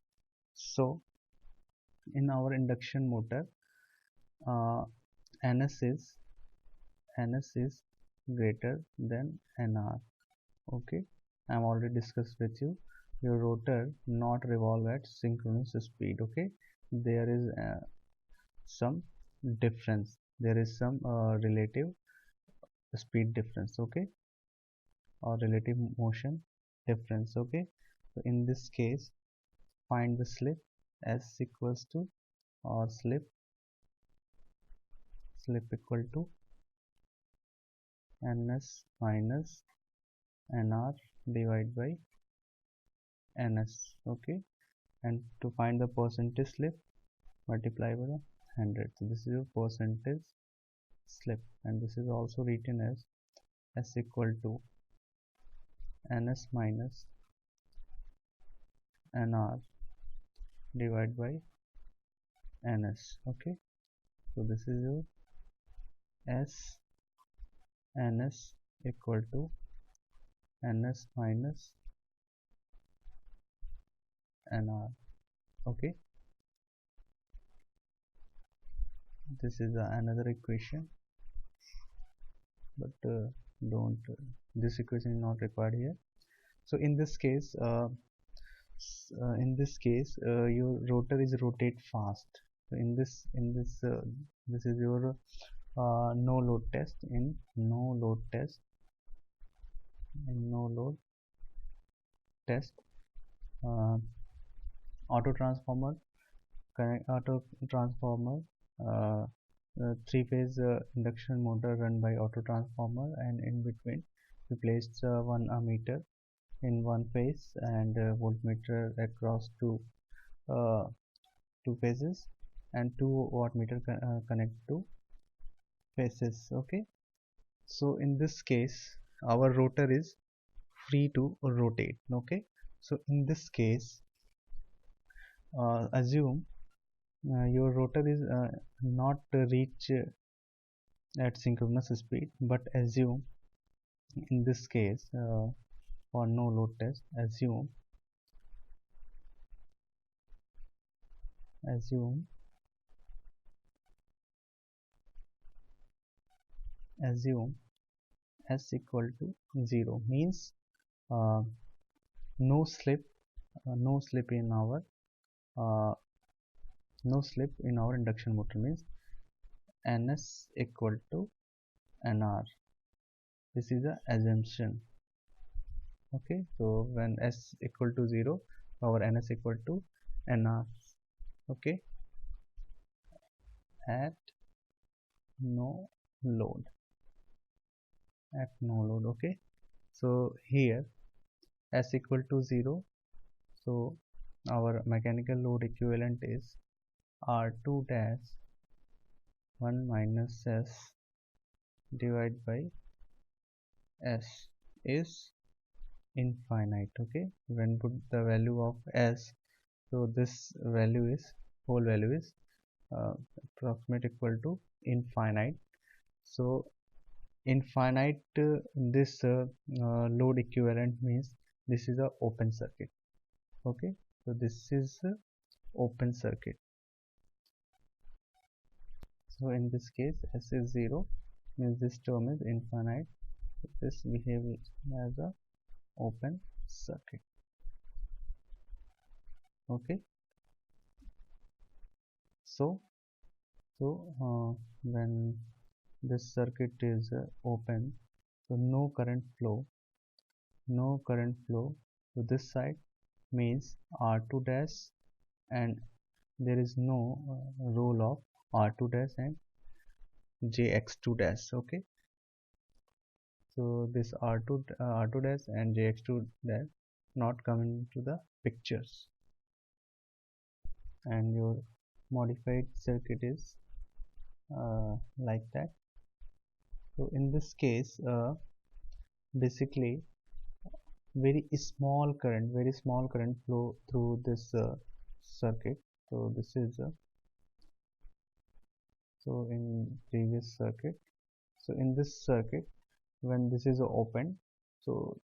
so in our induction motor, uh, ns is greater than nr. Okay, I'm already discussed with you, your rotor not revolve at synchronous speed. Okay, there is some difference, there is some relative speed difference. Okay, or relative motion difference. Okay, so in this case, find the slip. S equals to, or slip equal to ns minus nr divided by ns. Okay, and to find the percentage slip, multiply by 100. So this is your percentage slip, and this is also written as s equal to ns minus nr divided by ns. Okay, so this is your s ns equal to ns minus nr. Okay, this is another equation, but don't this equation is not required here. So in this case, your rotor is rotate fast. So this is your no load test. In no load test, uh, auto transformer uh, three-phase induction motor run by auto transformer, and in between we placed one ammeter in one phase and voltmeter across uh, two phases, and two wattmeter connect to phases. Okay, so in this case our rotor is free to rotate. Okay, so in this case, assume your rotor is not reach at synchronous speed, but assume in this case, for no load test, assume s equal to 0, means uh, no slip uh, in our induction motor, means ns equal to nr. This is the assumption. Okay, so when s equal to 0, our ns equal to nr. Okay, at no load, okay, so here s equal to 0, so our mechanical load equivalent is r2 dash 1 minus s divided by s is infinite. Okay, when put the value of s, so this value is whole value is approximate equal to infinite. So infinite, this load equivalent means this is a open circuit. Okay, so this is open circuit. So in this case s is 0, means this term is infinite. This behaves as a open circuit. Okay, so when this circuit is open, so no current flow to this side, means r2 dash, and there is no role of r2 dash and jx2 dash. Okay, so this r2 dash and jx2 dash not come into the pictures, and your modified circuit is like that. So in this case, basically very small current flow through this circuit. So this is so in previous circuit, so in this circuit, when this is open, so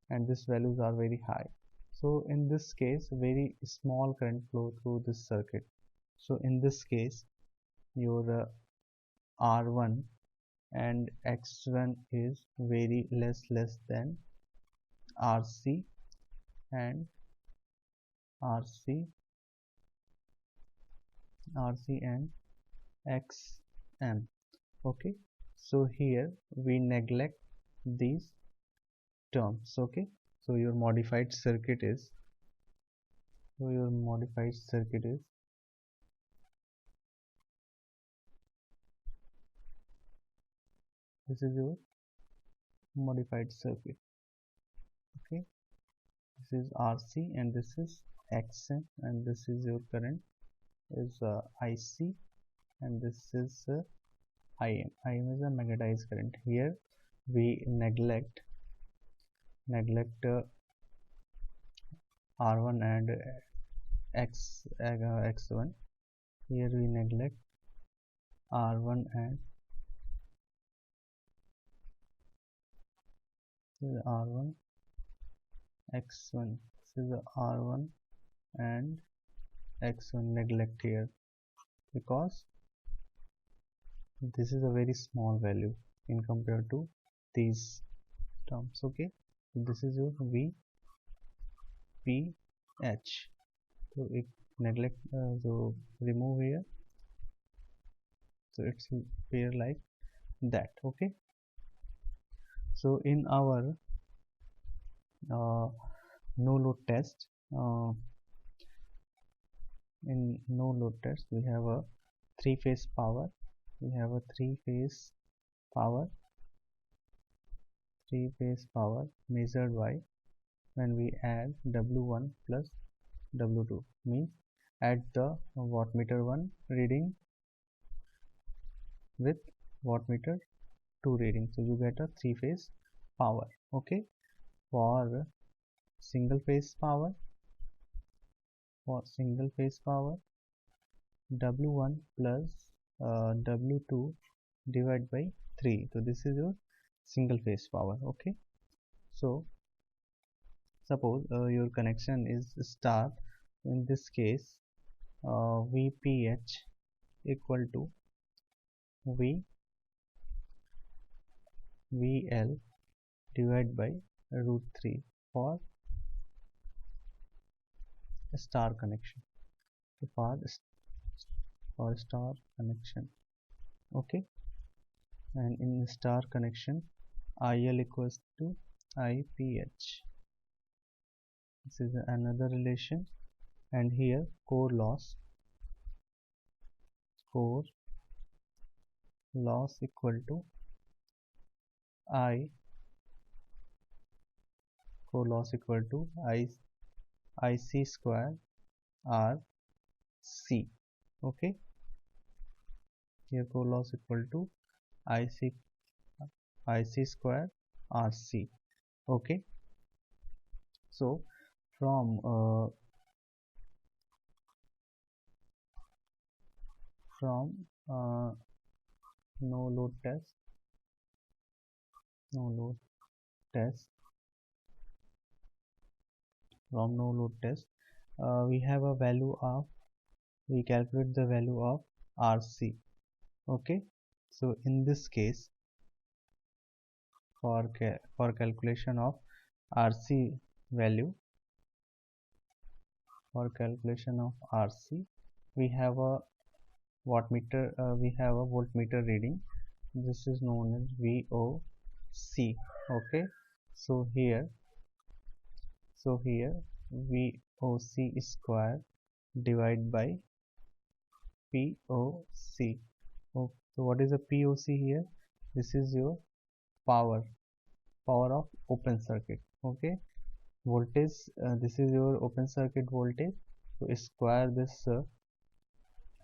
and these values are very high. So in this case, very small current flow through this circuit. So in this case, your R1 and X1 is very less than RC and RC and XM. Okay, so here we neglect these terms. Okay, so your modified circuit is this is your modified circuit. Okay, this is RC and this is XM, and this is your current is IC, and this is IM. IM is a magnetized current. Here we neglect R1 and X1. Here we neglect R1 and R1 X1. This is R1 and X1 neglect here, because this is a very small value in compared to these terms. Okay, so this is your VPH. So it neglect, so remove here, so it's appear like that. Okay, so in our no load test, in no load test we have a three-phase power. We have a three-phase power measured by, when we add W1 plus W2, means add the wattmeter 1 reading with wattmeter 2 reading, so you get a three-phase power. Okay, for single phase power, W1 plus W2 divided by 3, so this is your single phase power. Okay, so suppose your connection is star. In this case, VPH equal to VL divided by root 3 for star connection, for star connection. Okay, and in star connection, IL equals to IPH. This is another relation. And here core loss equal to IC square RC. Okay, here core loss equal to IC square RC. Okay, so from no load test, we have a value of, we calculate the value of RC. Okay, so in this case, for calculation of RC value, we have a wattmeter, we have a voltmeter reading. This is known as VOC. Okay, so here VOC square divided by POC. Oh, so what is a POC here? This is your power of open circuit. Okay, voltage, this is your open circuit voltage, so square this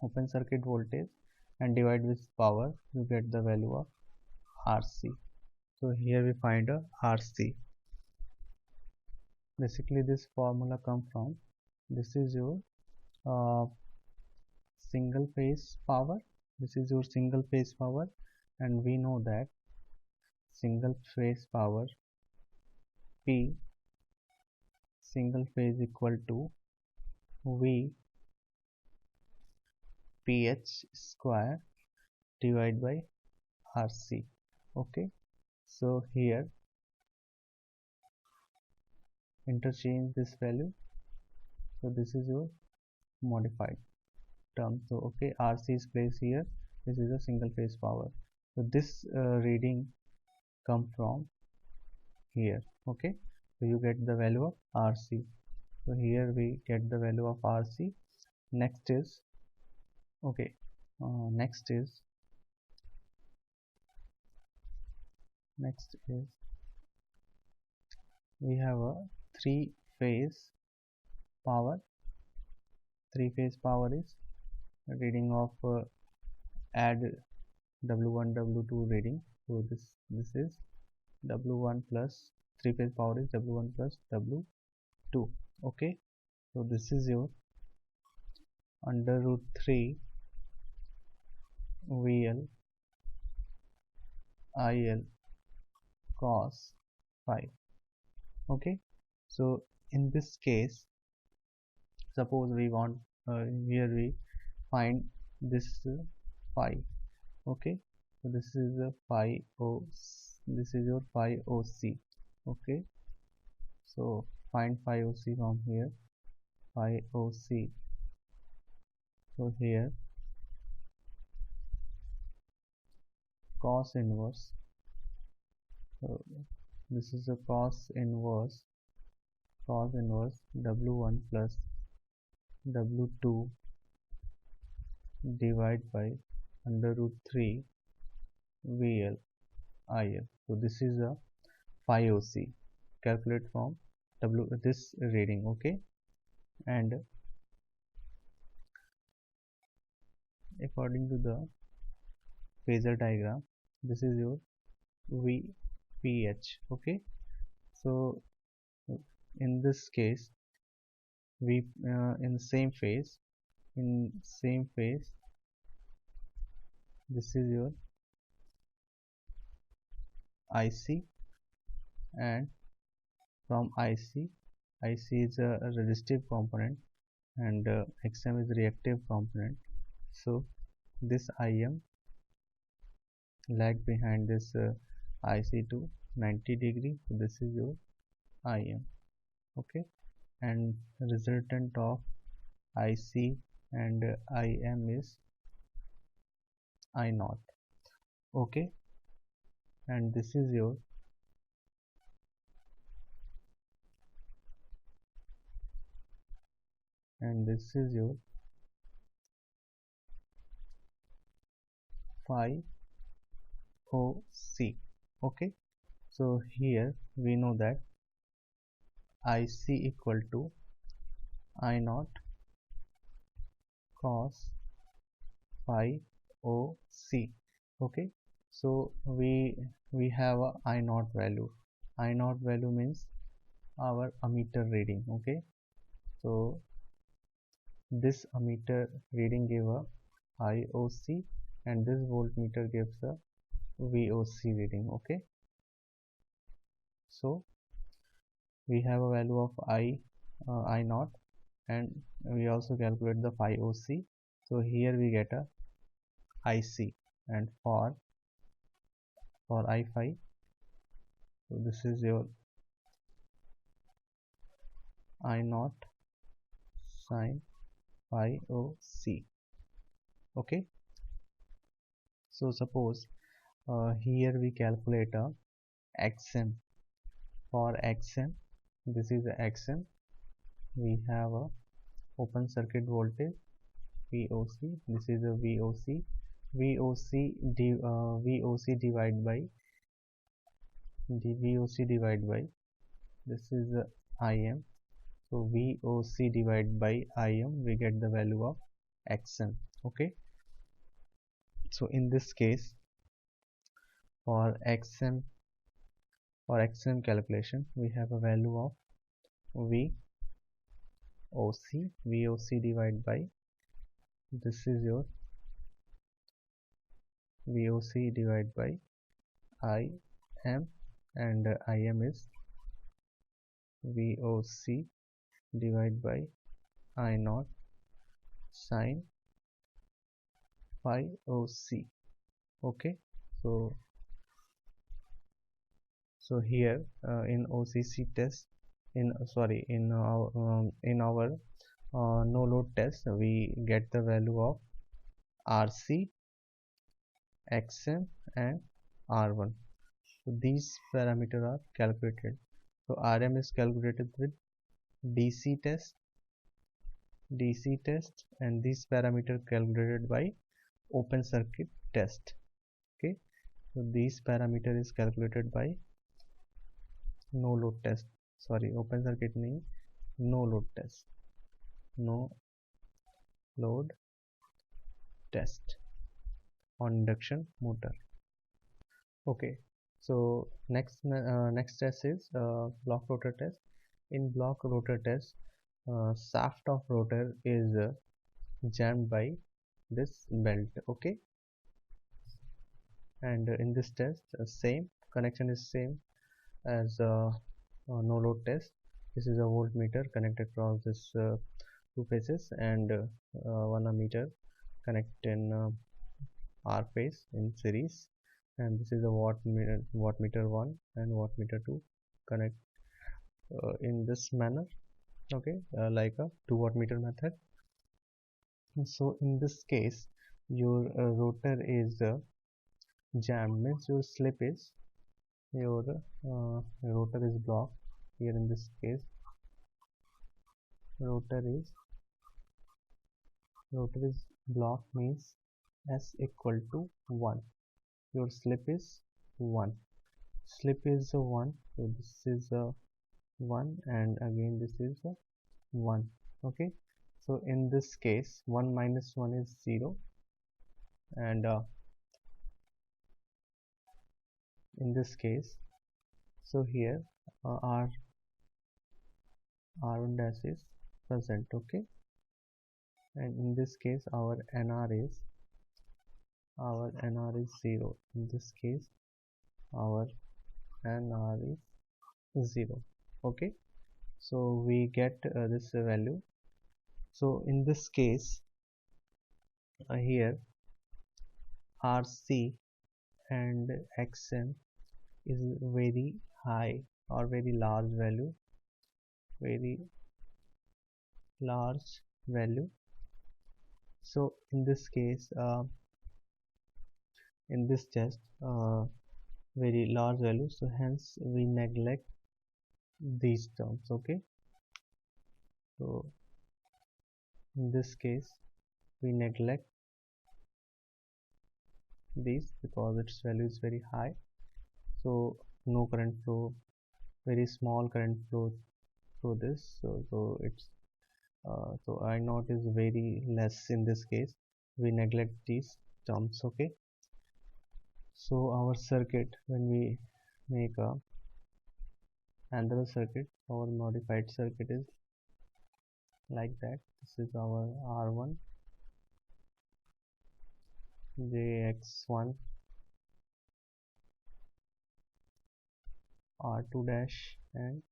open circuit voltage and divide with power, you get the value of RC. So here we find a RC. Basically this formula come from, this is your single phase power, and we know that single phase power P single phase equal to V pH square divided by RC. Okay, so here interchange this value, so this is your modified term. So okay, RC is placed here, this is a single phase power. So this reading come from here. Okay, so you get the value of RC. So here we get the value of RC. Next is okay, next is we have a three phase power. Three phase power is reading of add W1 W2 reading. So this is W1 plus three phase power is W1 plus W2. Okay, so this is your under root 3 VL IL cos phi. Okay, so in this case, suppose we want here we find this phi. Okay, so this is a phi o, this is your phi OC. Okay, so find phi OC from here, phi OC. So here cos inverse, so this is a cos inverse W1 plus W2 divided by under root 3 VL IL. So this is a phi OC. Calculate from this reading. Okay, and according to the phasor diagram, this is your VPH. Okay, so in this case, we in same phase, this is your IC, and from IC is a resistive component and XM is reactive component. So this IM lag behind this IC to 90 degree. So this is your IM. Okay, and resultant of IC and IM is I0. Okay, and this is your phi OC. Okay, so here we know that IC equal to I0 cos phi OC. Okay, so we have a I0 value. I0 value means our ammeter reading. Okay, so this ammeter reading gave a IOC and this voltmeter gives a VOC reading. Okay, so we have a value of I0 and we also calculate the phi OC. So here we get a IC, and for I phi, so this is your I0 sin phi OC. Okay, so suppose here we calculate a XM. For XM, this is a XM, we have a open circuit voltage VOC, this is a VOC. VOC divided by this is a IM. So VOC divided by IM, we get the value of XM. Okay, so in this case, for XM calculation, we have a value of VOC divided by this is your VOC divided by IM, and IM is VOC divided by I naught sine phi OC. Okay, so here in OCC test, in our no load test, we get the value of RC, XM and R1. So these parameters are calculated. So RM is calculated with DC test, and these parameter calculated by open circuit test. Okay, so these parameter is calculated by no load test. Sorry, open circuit means no load test. No load test on induction motor. Okay, so next test is block rotor test. In block rotor test, shaft of rotor is jammed by this belt. Okay, and in this test, same connection is same as no load test. This is a voltmeter connected across this two faces, and one ammeter connect in R phase in series, and this is a wattmeter 1 and wattmeter 2 connect in this manner. Okay, like a 2 wattmeter method. So in this case, your rotor is jammed, means your slip is your rotor is blocked. Here in this case, rotor is blocked, means S equal to 1. Your slip is 1. Slip is a 1, so this is a 1, and again this is a 1. Okay, so in this case 1 minus 1 is 0, and in this case, so here R1 dash is present. Okay, and in this case our NR is 0. In this case our NR is 0. Okay, so we get this value. So in this case, here RC and XM is very high or very large value, so in this case, in this test, very large value, so hence we neglect these terms. Okay, so in this case we neglect these because its value is very high. So no current flow, very small current flow through this, so it's so I naught is very less. In this case we neglect these terms. Okay, so our circuit, when we make a another circuit, our modified circuit is like that. This is our R1, JX1, R2 dash, and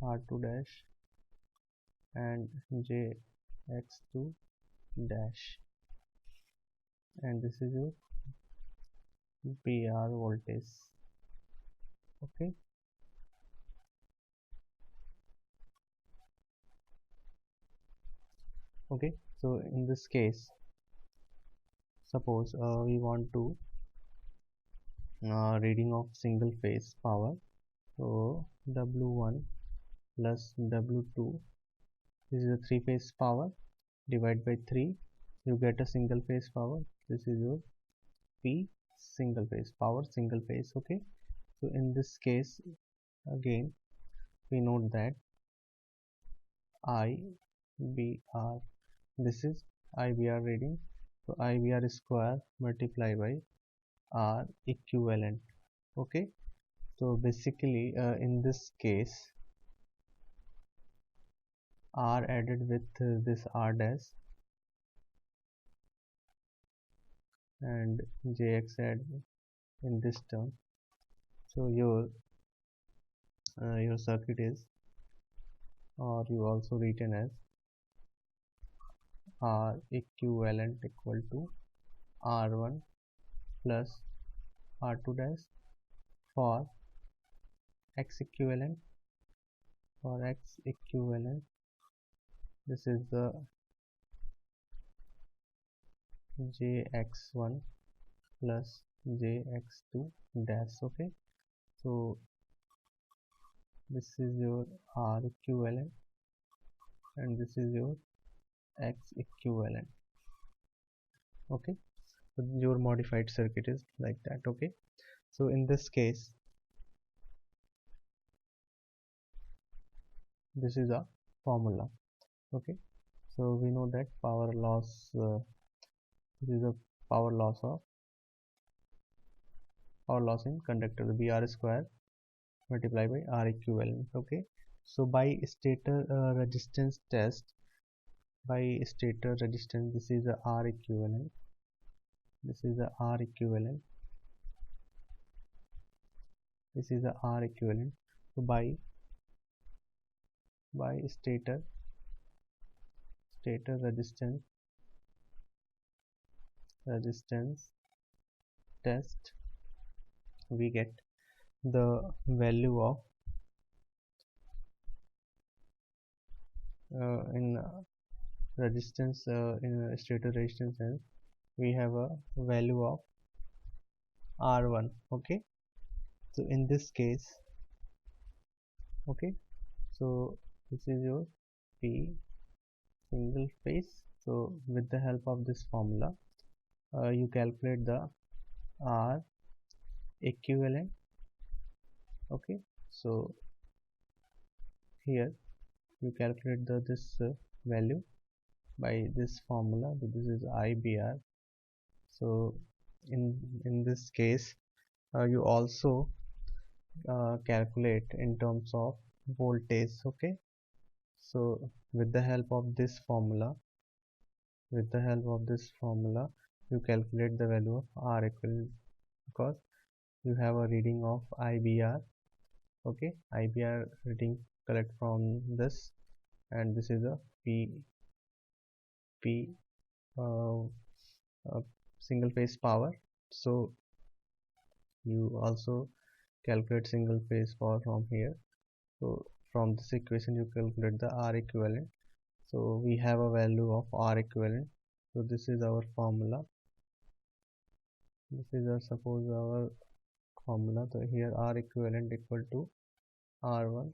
R2 dash, and JX2 dash, and this is your PR voltage. Okay, so in this case, suppose we want to reading of single phase power, so W1 plus W2, this is a three phase power, divide by 3, you get a single phase power. This is your P single phase power, single phase. Okay, so in this case again we note that IBR, this is IBR reading, so IBR square multiply by R equivalent. Okay, so basically in this case R added with this R dash and JX add in this term, so your your circuit is, or you also written as R equivalent equal to R1 plus R2 dash for X equivalent. For X equivalent, this is the jx1 plus jx2 dash. Okay, so this is your R equivalent and this is your X equivalent. Okay, so your modified circuit is like that. Okay, so in this case, this is a formula. Okay, so we know that power loss, this is a power loss of power loss in conductor, the Br square multiplied by R equivalent. Okay, so by stator resistance test, by stator resistance, this is a R equivalent, this is a R equivalent, this is a R equivalent. So by stator resistance test, we get the value of in resistance, in stator resistance sense, we have a value of R1. Okay, so in this case, okay, so this is your P single phase. So with the help of this formula, you calculate the R equivalent. Okay, so here you calculate this value by this formula. So this is IBR. So in this case, you also calculate in terms of voltage. Okay, so with the help of this formula, you calculate the value of R equivalent, because you have a reading of IBR. Okay, IBR reading collect from this, and this is a P uh, single phase power. So you also calculate single phase power from here. So from this equation you calculate the R equivalent. So we have a value of R equivalent. So this is our formula. This is suppose our formula. So here R equivalent equal to R1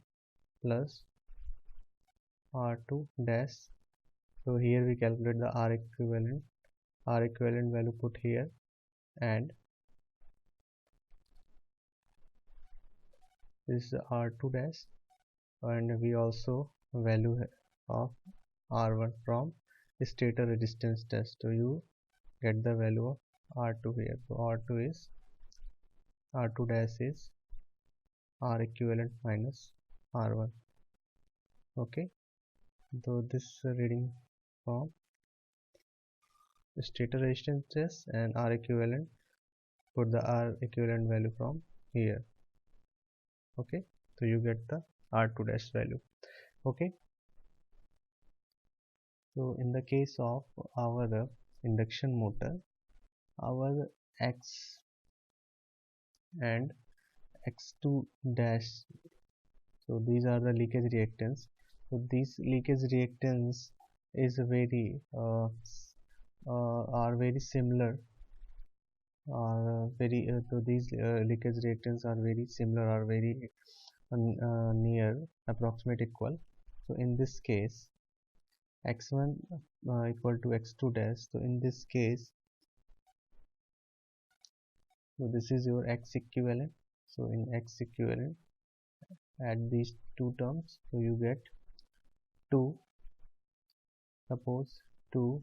plus R2 dash. So here we calculate the R equivalent value put here, and this is R2 dash, and we also value of R1 from stator resistance test. So you get the value of R2 here. So R2 dash is R equivalent minus R1. Okay, so this reading from stator resistance test and R equivalent, put the R equivalent value from here. Okay, so you get the R2 dash value. Okay, so in the case of our induction motor, our X and X2 dash, so these are the leakage reactance. So these leakage reactance is very are very similar, so these leakage reactance are very similar, are very near approximate equal. So in this case, x1 equal to x2 dash. So in this case, so this is your x equivalent. So in x equivalent, add these two terms, so you get 2, suppose 2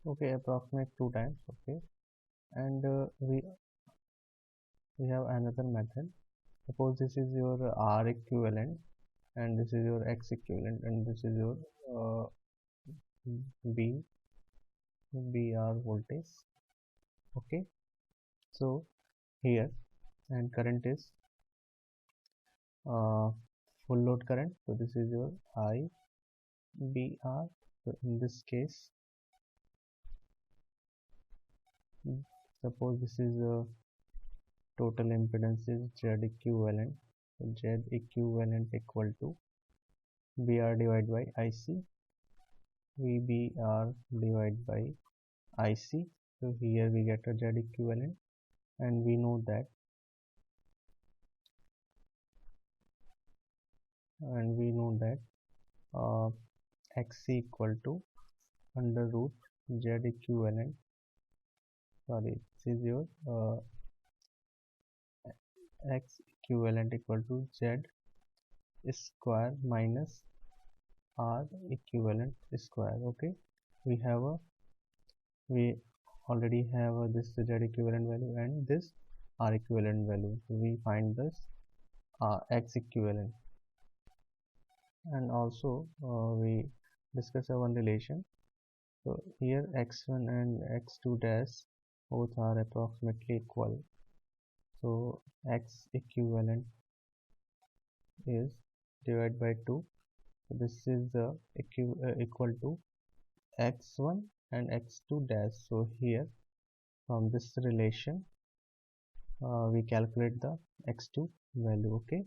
okay, approximate 2 times. Okay, and we have another method. Suppose this is your R equivalent and this is your X equivalent and this is your B BR voltage. Okay, so here, and current is full load current, so this is your IBR. So in this case, suppose this is a total impedance is Z equivalent. So Z equivalent equal to BR divided by IC, VBR divided by IC. So here we get a Z equivalent, and we know that XC equal to under root Z equivalent, sorry, this is your X equivalent equal to Z square minus R equivalent square. Okay, we already have this Z equivalent value and this R equivalent value. So we find this X equivalent, and also we discuss one relation. So here x1 and x2 dash both are approximately equal. So X equivalent is divided by 2. So this is equal to x1 and x2 dash. So here from this relation we calculate the x2 value. Okay,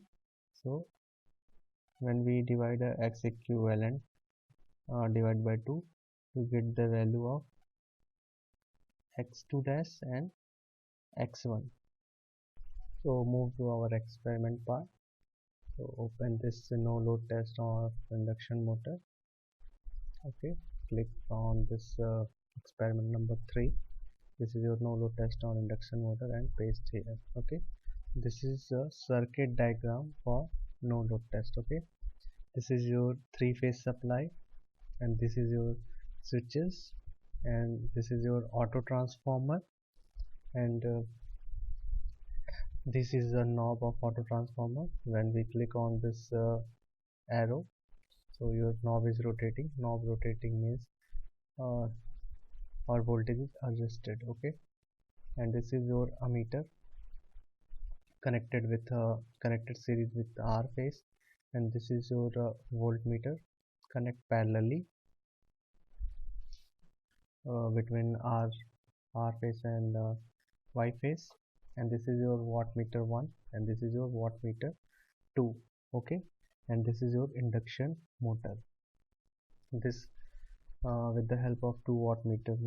so when we divide X equivalent divided by 2, we get the value of x2 dash and x1. So move to our experiment part. So open this no load test of induction motor. Okay, click on this experiment number 3. This is your no load test on induction motor and paste here. Okay, this is a circuit diagram for no load test. Okay, this is your three-phase supply, and this is your switches, and this is your auto transformer, and this is the knob of auto transformer. When we click on this arrow, so your knob is rotating. Knob rotating means our voltage is adjusted. Okay, and this is your ammeter connected with connected series with R phase, and this is your voltmeter connect parallelly between R phase and Y phase, and this is your wattmeter 1 and this is your wattmeter 2. Okay, and this is your induction motor. This with the help of two wattmeter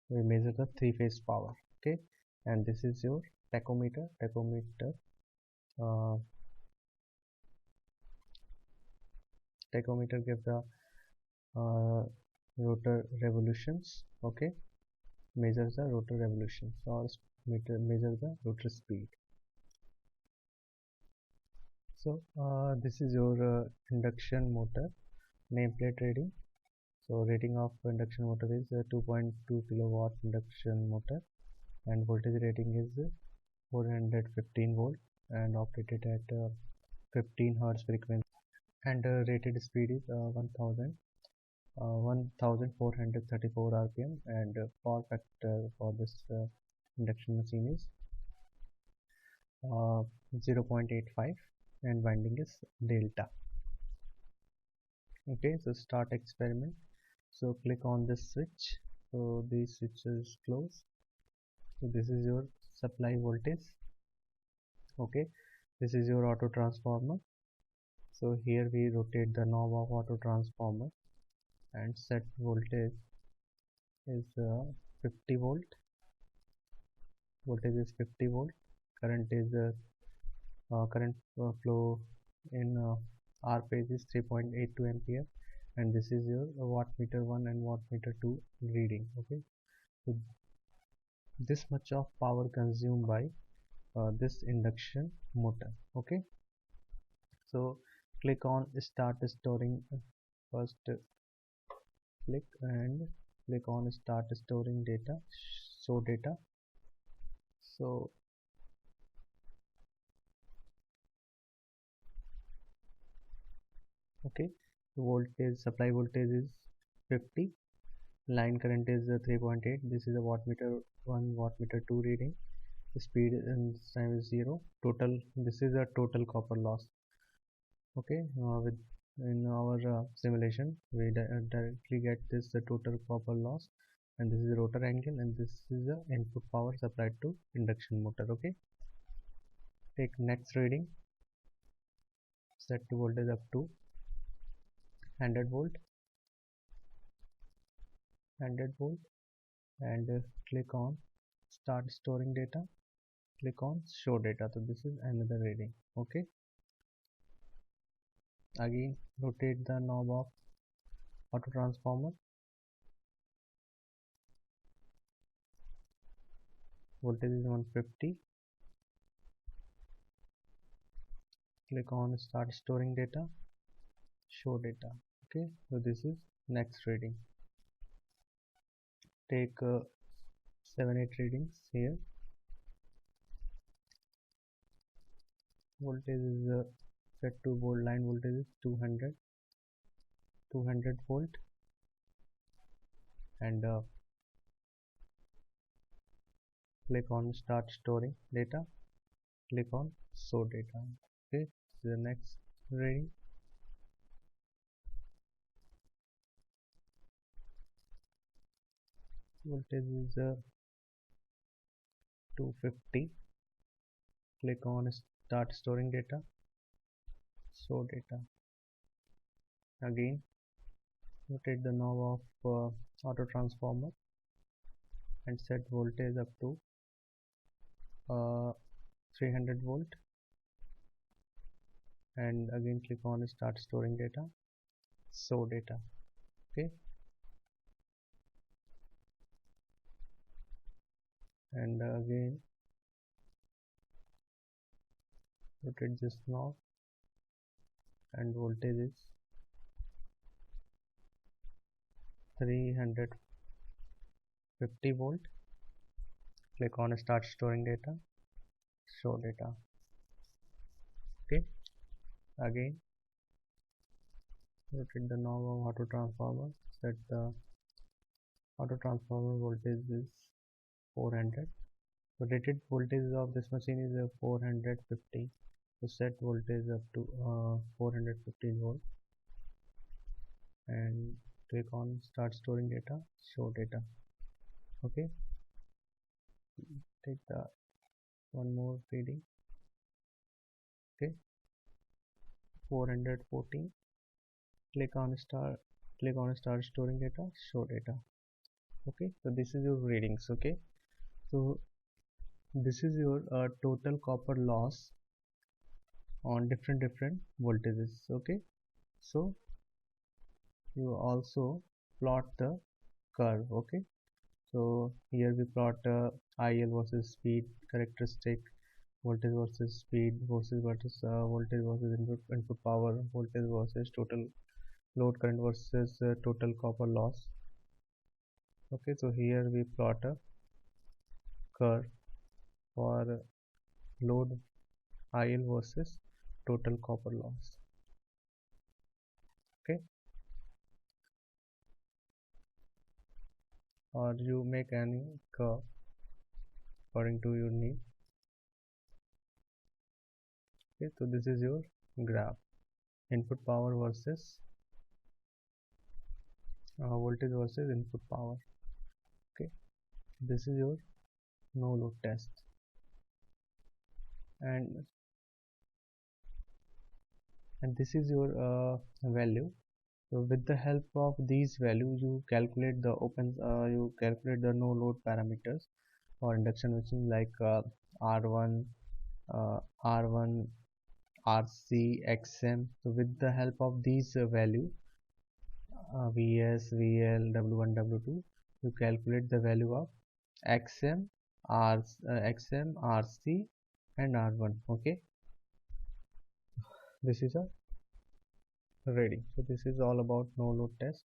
we measure the three-phase power. Okay, and this is your tachometer. Tachometer gives the rotor revolutions. Okay, measures the rotor revolutions, or measure the rotor speed. So this is your induction motor nameplate rating. So rating of induction motor is 2.2 kilowatt induction motor, and voltage rating is 415 volt and operated at 15 hertz frequency, and rated speed is 1434 rpm, and power factor for this induction machine is 0.85, and winding is delta. Okay, so start experiment. So click on this switch. So this switch is closed. So this is your supply voltage. Okay, this is your auto transformer. So here we rotate the knob of auto transformer, and set voltage is 50 volt. Voltage is 50 volt. Current is current flow in R phase is 3.82 ampere, and this is your wattmeter 1 and wattmeter 2 reading. Okay, so this much of power consumed by this induction motor. Okay, so click on start storing. First click on start storing data, show data. So okay, Voltage, supply voltage is 50, line current is 3.8. This is a wattmeter 1, wattmeter 2 reading. Speed and time is 0. Total, this is a total copper loss. Okay, with in our simulation we directly get this the total copper loss, and this is the rotor angle, and this is the input power supplied to induction motor. Okay, take next reading, set the voltage up to 100 volt, 100 volt, and click on start storing data, click on show data. So this is another reading. Okay, again rotate the knob of auto transformer, voltage is 150, click on start storing data, show data. Okay, so this is next reading. Take 7-8 readings here. Voltage is set to volt, line voltage is 200 volt, and click on start storing data, click on show data. Okay, the next reading. Voltage is 250, click on start storing data, show data. Again rotate the knob of auto transformer and set voltage up to 300 volt, and again click on start storing data, show data. Okay, and again rotate this knob, and voltage is 350 volt, click on start storing data, show data. Okay, again rotate the knob of auto transformer, set the auto transformer voltage is 400. So rated voltage of this machine is 450. So set voltage up to 450 volt, and click on start storing data, show data. Okay, take the one more reading. Okay, 414, click on start storing data, show data. Okay, so this is your readings. Okay, so this is your total copper loss on different voltages. Okay, so you also plot the curve. Okay, so here we plot IL versus speed characteristic, voltage versus speed versus voltage versus input power, voltage versus total load current versus total copper loss. Okay, so here we plot a curve for load IL versus total copper loss. Okay, or you make any curve according to your need. Okay, so this is your graph, input power versus voltage versus input power. Okay, this is your no load test, and this is your value. So with the help of these values you calculate the no load parameters for induction machine, like R1, R1, RC, XM. So with the help of these value, VS, VL, W1, W2, you calculate the value of XM, XM, RC, and R1. Okay, this is a reading. So this is all about no load test.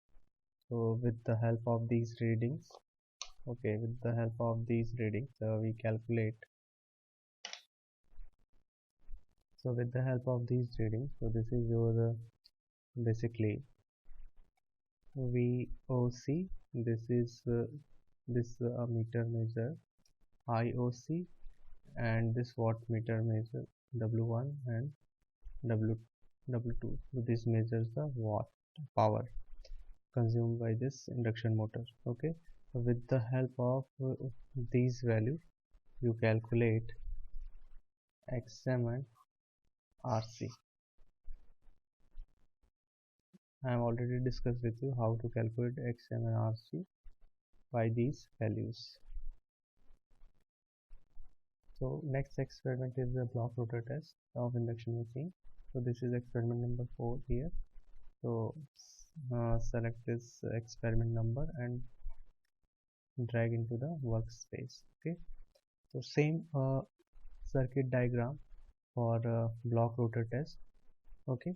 So with the help of these readings, okay, with the help of these readings we calculate. So with the help of these readings, so this is your basically VOC, this meter measure IOC, and this watt meter measure W1 and W W2. So this measures the watt power consumed by this induction motor. Okay, so with the help of these values you calculate XM and RC. I have already discussed with you how to calculate XM and RC by these values. So next experiment is the block rotor test of induction machine. So this is experiment number 4 here. So select this experiment number and drag into the workspace. Okay, so same circuit diagram for block rotor test. Okay,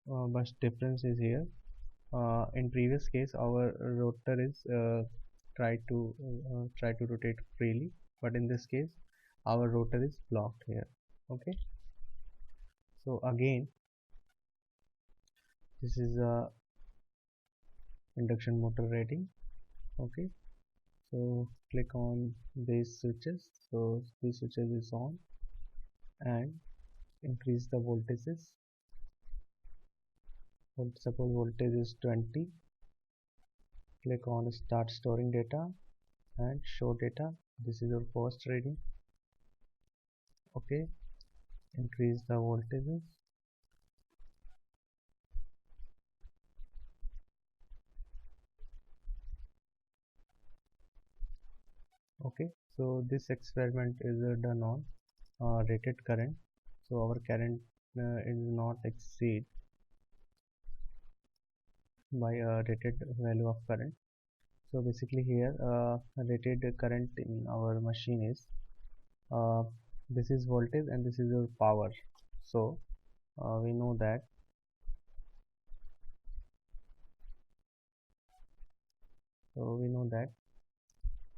but difference is here. In previous case our rotor is try to rotate freely, but in this case our rotor is blocked here. Okay, so again this is a induction motor rating. Okay, so click on these switches. So these switches is on and increase the voltages. Suppose voltage is 20. Click on start storing data and show data. This is your first reading. Okay, increase the voltages. Okay, so this experiment is done on rated current. So our current is not exceed by a rated value of current. So basically here rated current in our machine is this is voltage and this is your power. So we know that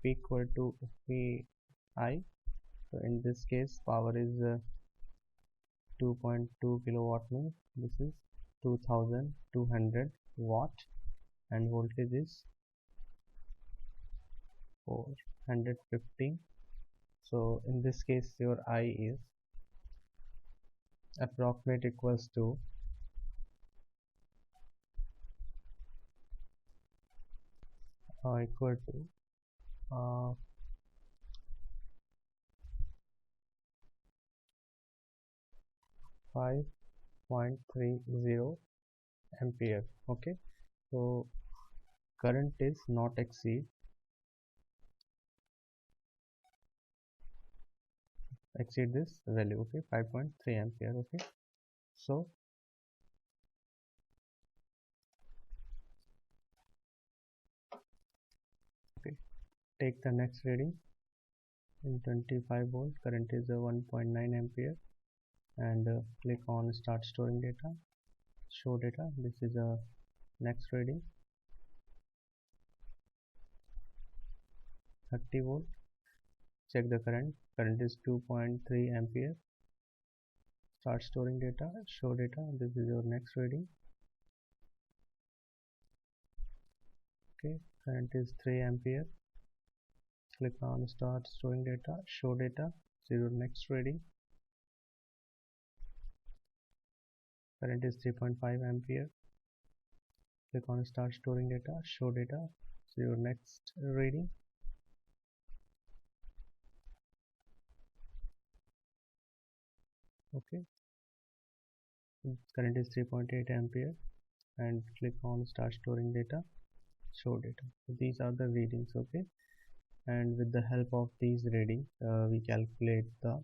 P equal to PI. So in this case power is 2.2 kilowatt, means this is 2200 watt, and voltage is 415. So in this case your I is approximate equals to equal to 5.30 ampere. Okay, so current is not exceed this value. Okay, 5.3 ampere. Okay, so okay, take the next reading in 25 volt. Current is 1.9 ampere, and click on start storing data, show data. This is a next reading 30 volt. Check the current is 2.3 ampere. Start storing data, show data. This is your next reading. Okay, current is 3 ampere. Click on start storing data, show data. This is your next reading. Current is 3.5 ampere. Click on start storing data, show data. So your next reading. Okay, current is 3.8 ampere, and click on start storing data, show data. So these are the readings. Okay, and with the help of these readings we calculate the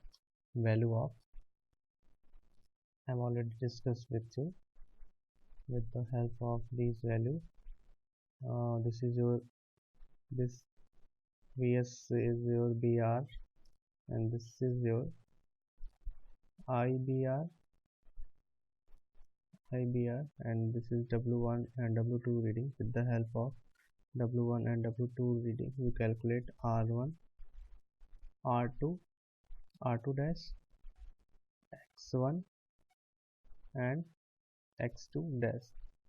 value of, I have already discussed with you. With the help of these values this is your Vs is your Br, and this is your IBR, and this is W1 and W2 reading. With the help of W1 and W2 reading you calculate R1, R2, R2 dash, X1 and X2 dash.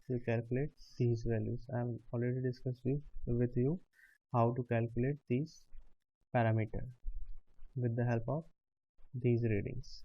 you calculate these values. I have already discussed with you how to calculate these parameter with the help of these readings.